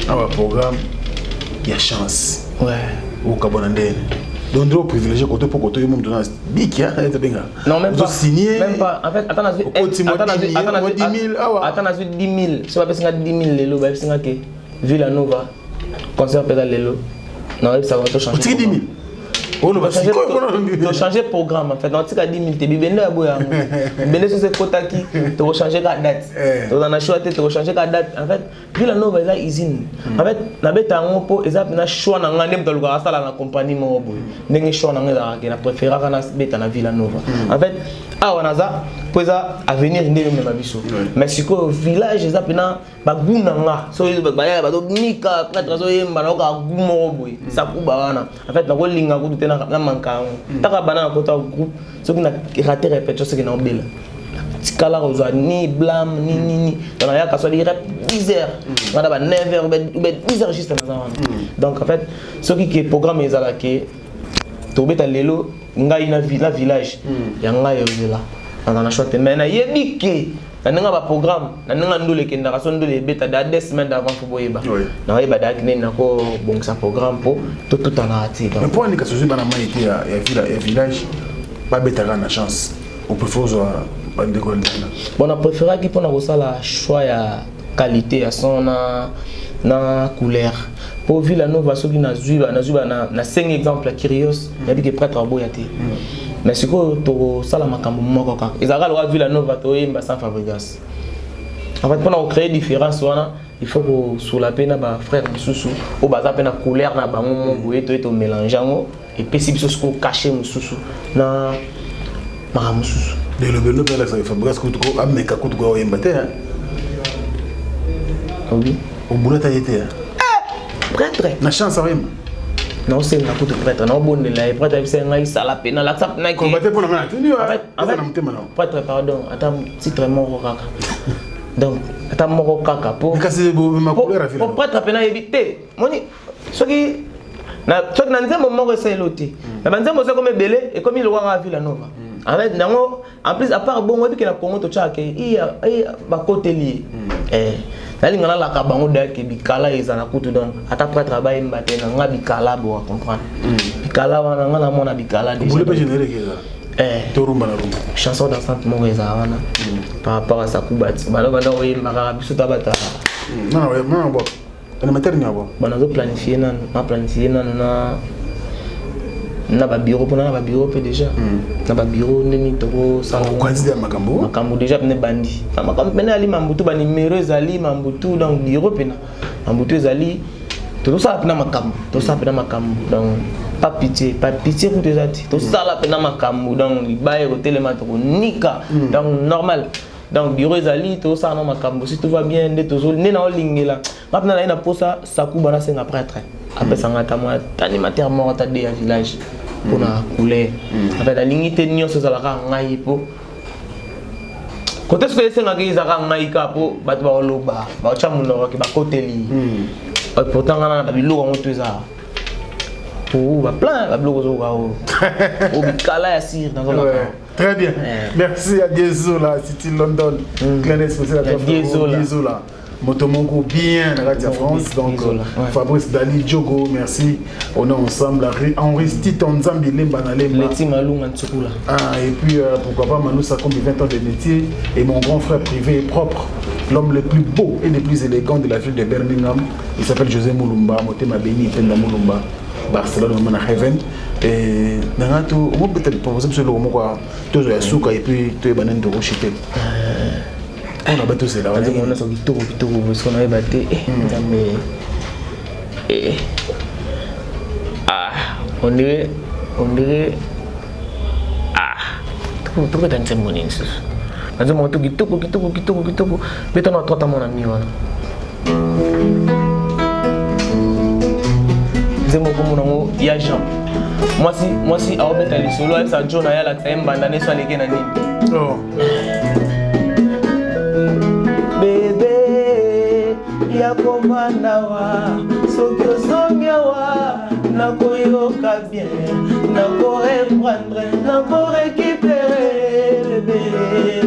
un programme, il y a chance. Ouais. Au Cabonandé. Donc, on privilégié côté pour côté, on donne bic, non, même pas. Signé. Même pas. En fait, attends, 10 000. Attends, 10 000. Si on va passer 10 000, les lots, on va passer Villanova, concert pédale les lots. Non, ça va tout changer. 10 000. On va changer de programme en fait. Donc, tu as 10 000, tu es bien à boire. Mais sur ce côté qui, tu vas changer la date. Tu vas choisir, tu vas changer la date. En fait, Villanova est là, usine. En fait, tu as un peu, ils ont un choix dans la compagnie. Ils ont un choix dans la préférée dans la Villanova. En fait, on a pour avenir de même abisso. Mais si le village ils ont baguna so ba do nika prêtre so yemba na ka gumo boy ça kubana en fait na ko linga ko tena na mankango taka bana ko ta groupe so ki na rater répète so ki na obela tikala ko za ni blam ni dans ya ka so di rep 10h na ba 9h ou 10h juste na ça donc en fait ce qui est programme ezala ke to beta lelo ngai na village ya ngai yo là on a choisi mais na yebike na ba programme na ndole ke ndaka so ndole beta da 2 semaines avant pour boyeba na yeba da kine na ko bon ça programme pour tout en ati mais pour ni ka so bana maïté ya village pas beta na chance on préfère zo ba ndeko ndana bon on préfère qui pour na ko sala choix ya qualité ya son na couleur pour Villanova so ki na zuba na 5 exemples Kyrios ya bi ke prêtre aboyate mais ce que tu as la makambo moko kaka ezaka lo Villanova to yemba sans fabrigas en fait pour créer différence il faut que sur la peine ba frère mususu o baza peine couleur na bango mongo to mélanger ngo et puis si biso ko cacher mususu na ma mususu de le belo bela ça fabrigas ko to ameka ko to yemba te hein oui o bulata yete prêtre na chance vraiment non c'est un coup de prêtre non bon de la prêtre c'est un ça la peine la sap na combattre pour la tenue en fait prêtre pardon attends titre mort kaka donc ata moko kaka po kasi ma couleur a pour prêtre pena éviter moni soki na nzembo moko eselo te na banzembo ça comme belé et comme il wa Villa Nova avec nango en plus à part bon obi ke na Congo to chake i ba koteli nalinga na la kabango da ke bikala ezana kutu donc ata prêtre ba yemba te na nga bikala bo comprendre bikala wana nga na mona bikala déjà vous le généré que Torumba na rumba. Chanson dansante mon réservana par rapport à Sakubati. Baloba na oye makara biso tabata. Non, bon. On est maternel bon. Bon on a planifié na ba bureau pour na ba bureau pe déjà. Na ba bureau nini toko ça. On considère makambo. Makambo déjà ne bandi. Makambo mena ali mambutu ba numéro zali mambutu dans bureau pe na. Mambutu zali tout ça pe na makambo. Tout ça pe na makambo donc pas pitié pour tes atis. Tout ça là pe na makambo donc baye au télémato nika donc normal. Donc bureau zali tout ça na makambo si tout va bien de tout ne na olingela. Maintenant là na posa Sakuba na senga prêtre. Après ça ngata moi animateur mort ta de village pour na couler. Après la ligne te nyo so za la ngai po. Côté ce que senga ki za ngai ka po bat ba oloba ba chamuno ki ba koteli. Pourtant on a ba biloko on tuza. Oh ba plein ba biloko zo ga o. O bikala ya sir dans la Très bien. Merci à Diezola, City London. Clin d'œil spécial à toi, Diezola. Motomongo bien à Radio France. Donc, Fabrice Dali, Diogo, merci. On est ensemble. Henri Stiton, Nzambi, Lemba, Nalemba. Et puis, pourquoi pas, Manu Sakombi, 20 ans de métier. Et mon grand frère privé et propre, l'homme le plus beau et le plus élégant de la ville de Birmingham. Il s'appelle José Moulumba, Motema Beni, Penda Moulumba. Barcelone, on a Heaven. Et on peut peut-être proposer sur le moment quoi, tout le souka et puis tout est banane de rochité. On a battu c'est là. On a sur Vito parce qu'on avait battu. On dirait tout est un témoin. On a tout Kitoko. Mais on a trop mon ami voilà. C'est mon comme il y a Jean. Moi si à obéta les solo et ça John aya la time bandane so aleke na nini. Oh. Bébé ya komanda wa soki osongia wa na koyoka bien na ko reprendre na ko récupérer bébé.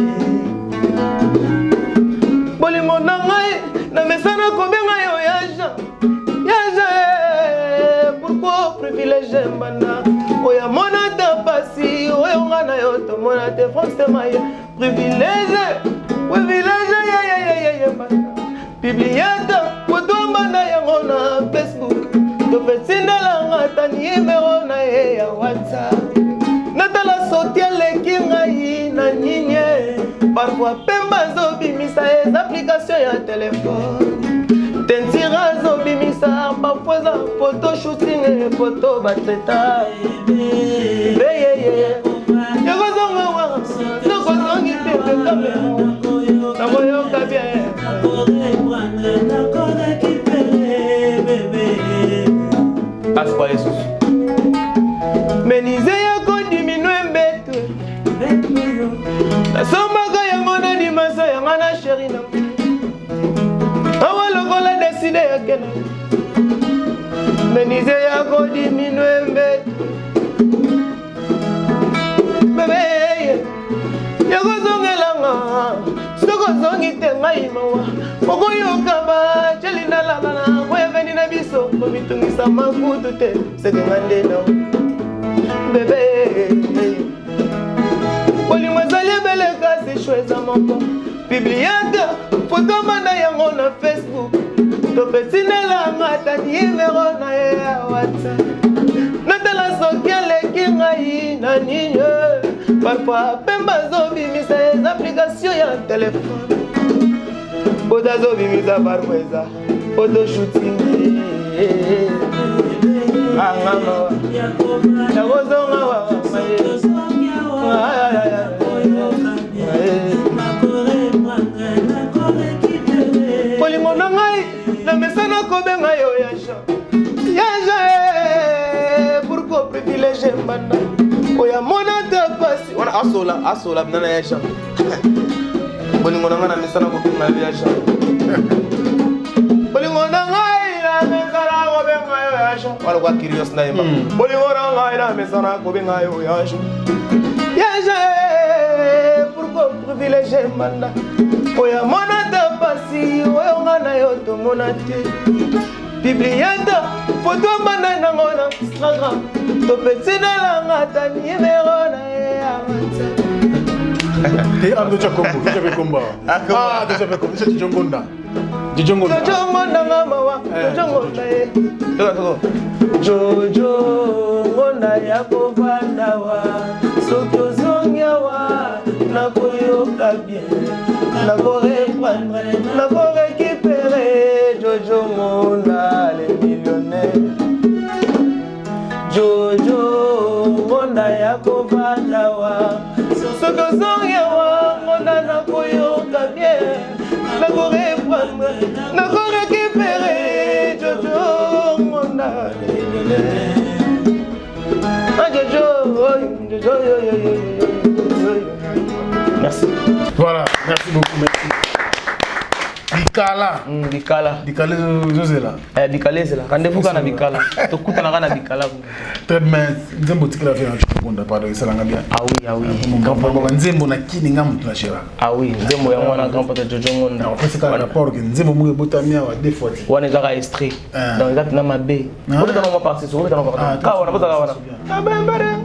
Bolingo na ngai na mesana kobenga yo ya Jean. Pourquoi privilégier mbana oya mona ta pasi oya ngana yo to mona te France te maye privilégié ya mbana publiata photo mbana yango na Facebook to petindela ngata numéro na ye ya WhatsApp natala sotiele kingai na nyinye parfois pemba zobimisa les applications ya téléphone. Tentira zobimisa parfois za photo shooting et photo batreta. Beyeye. Yego zonga wa. Soko zongi te kamera. Na koyoka bien. Na ko récupérer bébé. Passe pas Jesus. Menize ya ko diminuer mbeto. Na soma ka yango na dimasa yanga na chéri na. Décidé à quel Benizé à go diminuer bébé ya go zongelanga soko zongi te ngai mawa poko yoka ba chelina la na ko veni na biso ko mitungisa makutu te se ngande na bébé oli mazali bele kasi choisa moko bibliade photo manda yango na Facebook. Petit la mata numéro na ya WhatsApp. Natala sokiale kingai na ninyo. Parfois pemba zobi misa les applications ya téléphone. Boda zobi misa parfois photo shooting. Ngama. Ya gozonga wa. Polingo na ngai na mesana kobenga yo ya Jean. Pourquoi privilégier mbanda oya mona ta pasi wana asola bnana ya Jean. bolingo na nga na mesana kobenga yo ya Jean. Bolingo na ngai na mesana kobenga yo ya Jean. Wala kwa curious na yema. Bolingo na ngai na mesana kobenga yo ya Jean. Ya Jean, pourquoi privilégier manda? Oya mona ta pasi, oya ngana yo to monate. Bibliata, photo manda na ngona Instagram. To petina la ngata numéro na ya WhatsApp. Et Ando Chakombo, tu avais combat. Ah, tu avais combat, c'est Djongonda. Djongonda. Djongonda mama, Djongonda. Jojo, ngonda ya kovanda wa. Soko zongia wa, na koyoka bien. Na ko reprendre, na ko récupérer. Jojo ngonda les millionnaires. Jojo, ngonda ya kovanda wa. Soko zongia wa, ngonda na koyoka bien. Na ko reprendre, na ko récupérer. Jojo, ngonda les millionnaires. Merci. Voilà, merci beaucoup, merci. Bikala. Bikala. Bikala, c'est là. Bikala, c'est là. Rendez-vous quand on a Bikala. Tu écoutes, on a Bikala. Très bien. Nzembo tikila fait un chocolat, pardon, ça l'a bien. Ah oui, ah oui. Mon grand-papa, Nzembo na kini ngamu tunashira. Ah oui, Nzembo ya mwana grand-papa Jojo Ngonda. Après c'est quand rapport que Nzembo mwe botamia wa deux fois. On est à extrait. Dans les na mabe. On est dans ma partie, on est dans ma partie. Ka on a pas ça. Ah ben bare.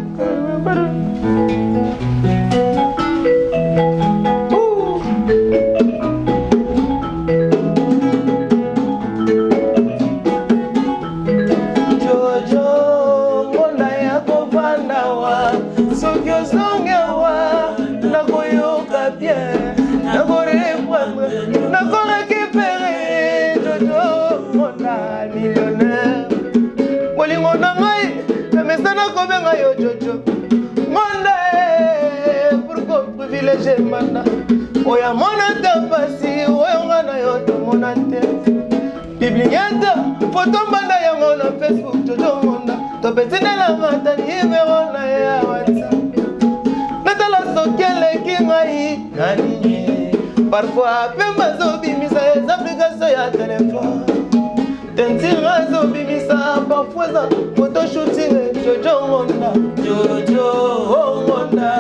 Oya mona tapasi, oya ngana yo to monante. Bibliata, photo mbanda ya ngona Facebook Jojo Ngonda. To betina la mata numéro na ya WhatsApp. Natala sokele kingai nani. Parfois pemba zo bimisa les applications ya téléphone. Tentira zo bimisa parfois za photo shooting Jojo Ngonda. Jojo Ngonda.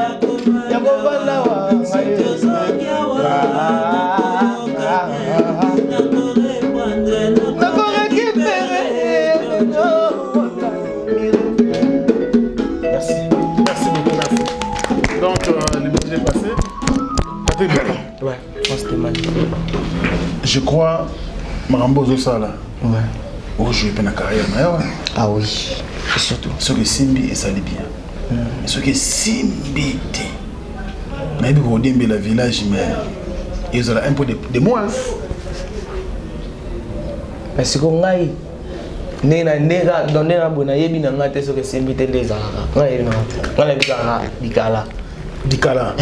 Ya kovanda wa. Merci beaucoup, merci. Donc, le message est passé. Ouais, c'était mal. Je crois, Marambo Zosala. Ouais. Oh, je vais pas carrière. Ah oui, et surtout. Ce que Simbi et Sali bien. Ce que Simbi dit. Mais il faut dire le village, mais ils ont un peu de moins. Parce que ngai nena nega donnera bona yebi na ngate so que Simbi te ndeza ngai na ngala bikala bikala Bikala.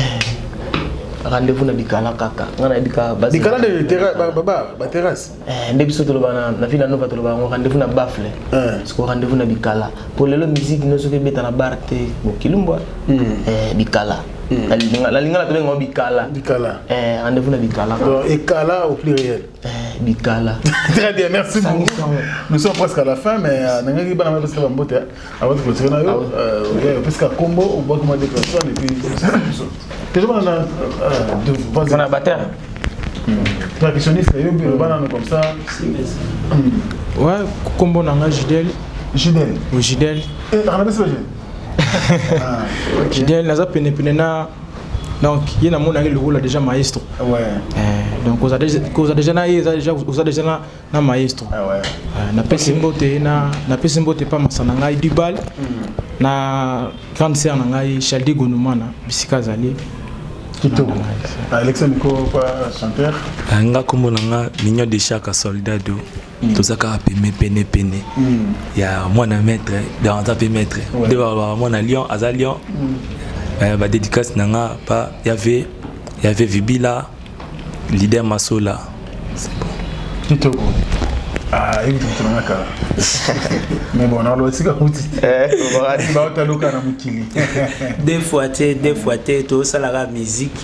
Rendez-vous na bikala kaka ngana bika basi Bikala de terrasse ba terrasse. ndebiso to lobana na fila nova to lobana rendez-vous na bafle. Parce que rendez-vous na bikala pour le musique no so que beta na barte bokilumba bikala. La lingala to lengo bikala. Bikala. Rendez-vous na bikala. Donc Ekala au pluriel. Bikala. Très bien, merci beaucoup. Nous sommes presque à la fin, mais nous avons pas parce que va monter. Avant de continuer, parce qu'à Combo, on voit comment déclaration et puis qu'est-ce qu'on a On a batteur. Traditionniste, il y a eu banane comme ça. Ouais, Combo nanga Jidel. Jidel. Ou Jidel. Et on a pas ça. Jidel naza pene na donc il y a mon le rôle déjà maestro. Ouais. Donc vous avez déjà na maestro. Ah ouais. Na pesimbote na pesimbote pas masana ngai Dibal. Na grande sœur ngai Chaldi Gonoumana bisika zali. Kitoko. Alexandre Miko pas chanteur. Nga kombo nanga Mignon de Chaka Soldado. Tozaka pene. Ya mwana maître, dans ta maître. Devant mwana Lyon, aza Lyon. Ba dédicace nanga pas y avait Vibila, leader Masola. C'est bon. Kitoko. Ah, il est mais bon, on a aussi Des fois, tout ça la musique.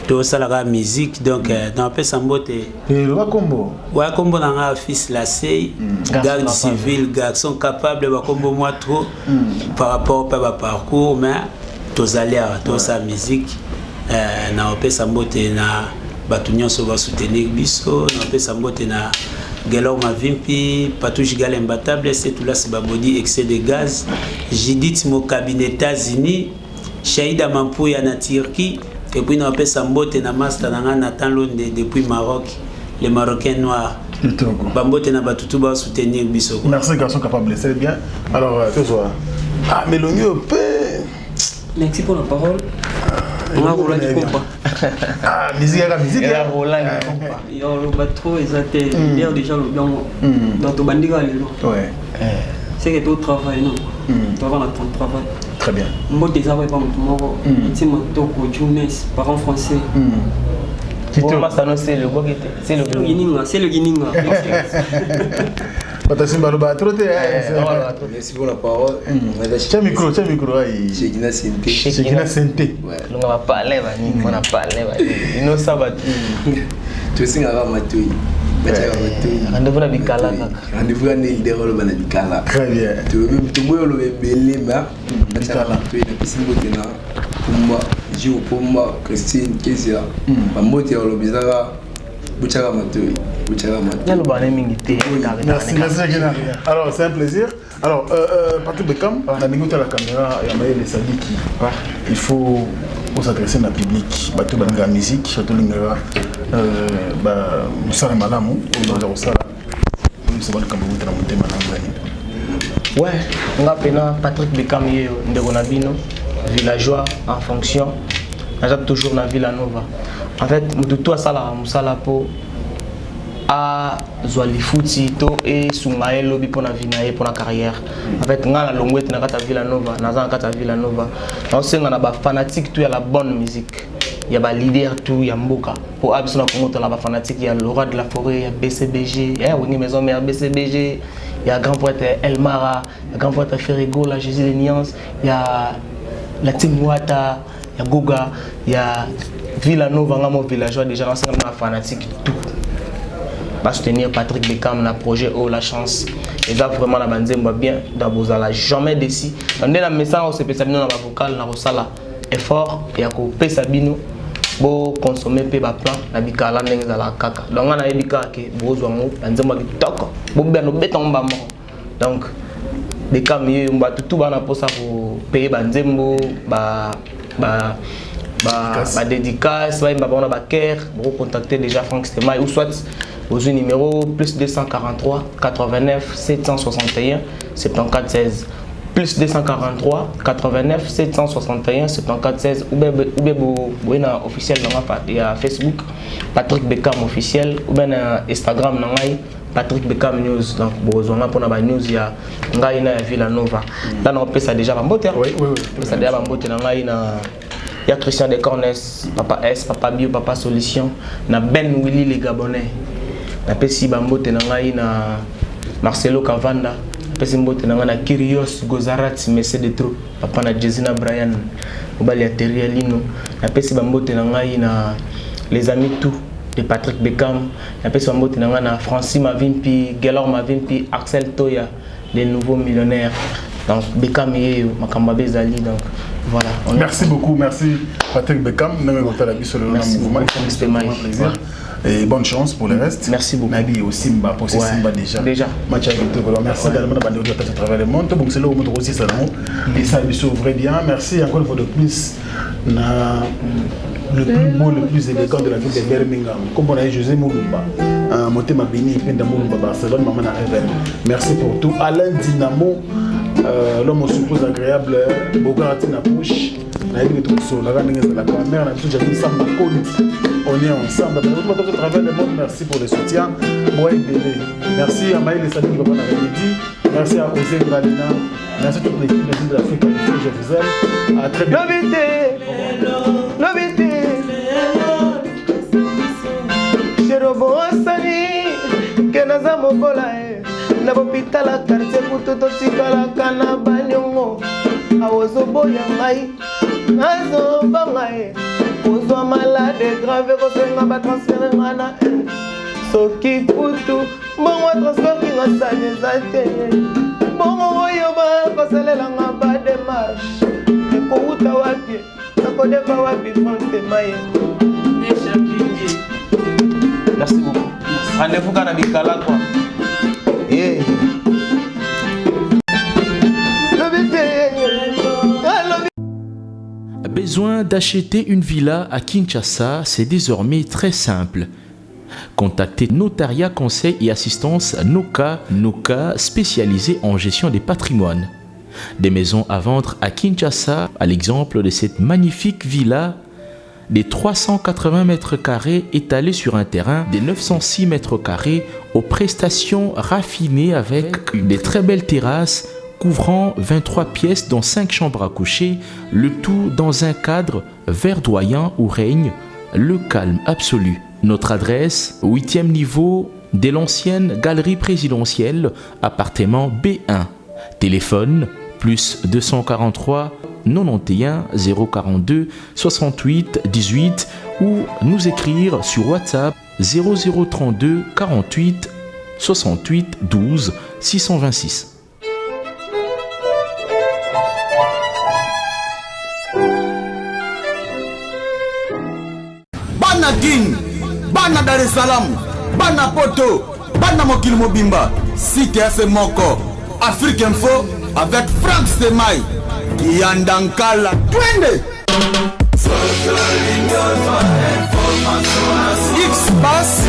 Tout ça la musique. Donc, dans le Sambote. Et le combo. Ouais, combo dans un fils lacé. Garde civil, garçon capable de combo moi trop par rapport à parcours, mais tous aléas, tout ça musique. Dans le Sambote, na Batunion va soutenir Bisso. Dans le Sambote, na Gelor ma vimpi, Patouche Gal imbattable, c'est tout là, c'est Babodi, excès de gaz. Judith mon cabinet États-Unis, Shaïda Mampouya na Turquie, et puis on appelle Sambote na Master na Nathan Londe depuis Maroc, les Marocains noirs. Bambote na Batutu va soutenir Bissoko. Merci garçon capable, c'est bien. Alors, tu vois. Ah, mais le mieux, merci pour la parole. On a Roland du compas. Ah, musique, musique. Il y a Roland. Il y a le bateau, ils ont été déjà le bien dans ton bandiga. Ouais. C'est que tu travailles, non? Tu vas dans ton travail. Très bien. Moi, déjà, je vais pas me dire, jeunesse, parents français. C'est le Guininga. C'est le Guininga. Merci pour la parole. Tiens micro. Chekina Sente. Chekina Sente. On va parler, on va parler. Il nous savent. Tu sais, on va matouiller. Rendez-vous à Bikala. Rendez-vous à Neil Derol à Bikala. Très bien. Tu veux le belé, mais Bikala. Pour moi, Gio, pour moi, Christine, Kézia. Ma moitié, le bizarre. Bouchara Matouille. Merci, alors c'est un plaisir. Alors, Patrick Bekam, on a négocié la caméra et on a les Sadiki. Il faut s'adresser à la public. Bateau Banga musique, surtout l'ingénieur Moussara Malamu, ou dans le Sala. Nous sommes comme vous dans mon thème en ouais, on a appelé Patrick Bekam, Ndegonabino, villageois en fonction. On a toujours dans Villanova. En fait, tout ça, Moussala pour. A Zouali Fouti to et Soumaël lobby pour la vie pour la carrière. En fait, on a la longue na kata Villanova, na kata Villanova. On sait qu'on a ba fanatique tout, il y a la bonne musique. Il y a ba leader tout, il y a Mboka. Pour Absona Congo, la ba fanatique, il y a le roi de la forêt, il y a BCBG, il y a Wini Maison Mère BCBG, il y a grand poète Elmara, il y a grand poète Ferrigo, la Jésus des Niances, il y a la Timouata, il y a Goga, il y a Villanova, mon villageois déjà, on sait qu'on a fanatique tout. Pas soutenir Patrick Bekam dans le projet Oh la chance. Et ça vraiment la bande bien d'abord jamais déçu. On est dans message on se peut Sabino dans la vocal dans Rosala effort et à couper Sabino pour consommer pe ba plan na bikala ndenge za la kaka. Donc on a ebika ke bozwa mo banzemba kitoko. Bo bien no beton ba mo. Donc Bekam yé mba tout bana posa pour payer banzembo ba dédicace ba on a ba care pour contacter déjà Franck Stemay ou soit au numéro plus 243 89 761 74 16 plus 243 89 761 74 16 ou bien officiel il y a Facebook Patrick Bekam officiel ou bien Instagram Patrick Bekam News. Donc besoin pour la news il y a Ngaina Villanova là on peut ça déjà Bambote oui ça déjà Bambote Ngaina. Il y a Christian Descornes, Papa S, Papa Bio, Papa Solution, na Ben Willy les Gabonais. Na Pessi Bambote na Marcelo Cavanda, Pessi Mbote na Kyrios Gozarat, Messé de Trop, Papa na Jezina Brian, Obali Ateria Lino, na Pessi Bambote na les amis tout de Patrick Bekam, na Pessi Bambote na Francis Mavimpi, Gelor Mavimpi, Axel Toya, les nouveaux millionnaires. Donc Bekam et Makamba Bezali donc voilà. Merci beaucoup, merci Patrick Bekam. Merci beaucoup, c'était un plaisir. Et bonne chance pour le reste. Merci beaucoup. Nabi au Simba, pour Simba déjà. Match avec toi. Merci également d'avoir été à travers le monde. Donc c'est là où on aussi salon. Et ça lui sauverait bien. Merci encore une fois de plus. Le plus beau, le plus élégant de la ville de Birmingham. Comme on a dit José Moulumba. Motema Bini, Penda Moulumba, Barcelone, Maman Reven. Merci pour tout. Alain Dynamo. L'homme suppose agréable, Bogarati na push, na yébi tout sur la ramener de la caméra, na tout j'ai mis ça on est ensemble. À travers le monde, merci pour le soutien. Merci à Maïl et Sadi qui va prendre la midi. Merci à Osé Galina. Merci à toute l'équipe de l'Afrique. Je vous aime. À très bientôt. Lobité. Cherobo Sani, Kenaza Mokola. na l'hôpital à quartier kutu totikalaka na baniongo awozoboya ngai nazoba ngai kozwa malade grave kosenga batransfere nga na soki kutu mbongo transport kinga sani eza te mbongo oyo bakosalelanga bademarshe ekouta wapi nakodepa wapi France Maye. Merci beaucoup. Rendez-vous quand on a quoi. Yeah. Besoin d'acheter une villa à Kinshasa, c'est désormais très simple. Contactez Notariat Conseil et Assistance Noka, spécialisé en gestion des patrimoines. Des maisons à vendre à Kinshasa, à l'exemple de cette magnifique villa des 380 mètres carrés étalés sur un terrain des 906 mètres carrés aux prestations raffinées avec des très belles terrasses couvrant 23 pièces dont 5 chambres à coucher, le tout dans un cadre verdoyant où règne le calme absolu. Notre adresse, 8e niveau de l'ancienne galerie présidentielle, appartement B1. Téléphone, plus 243 91 042 68 18 ou nous écrire sur WhatsApp 0032 48 68 12 626. Bana Guine, Bana Dar es Salaam, Bana Poto, Bana Mokil Mobimba, Cité Moko, Afrique Info avec Franck Semaï, Yandankala, Twende. X-Bass,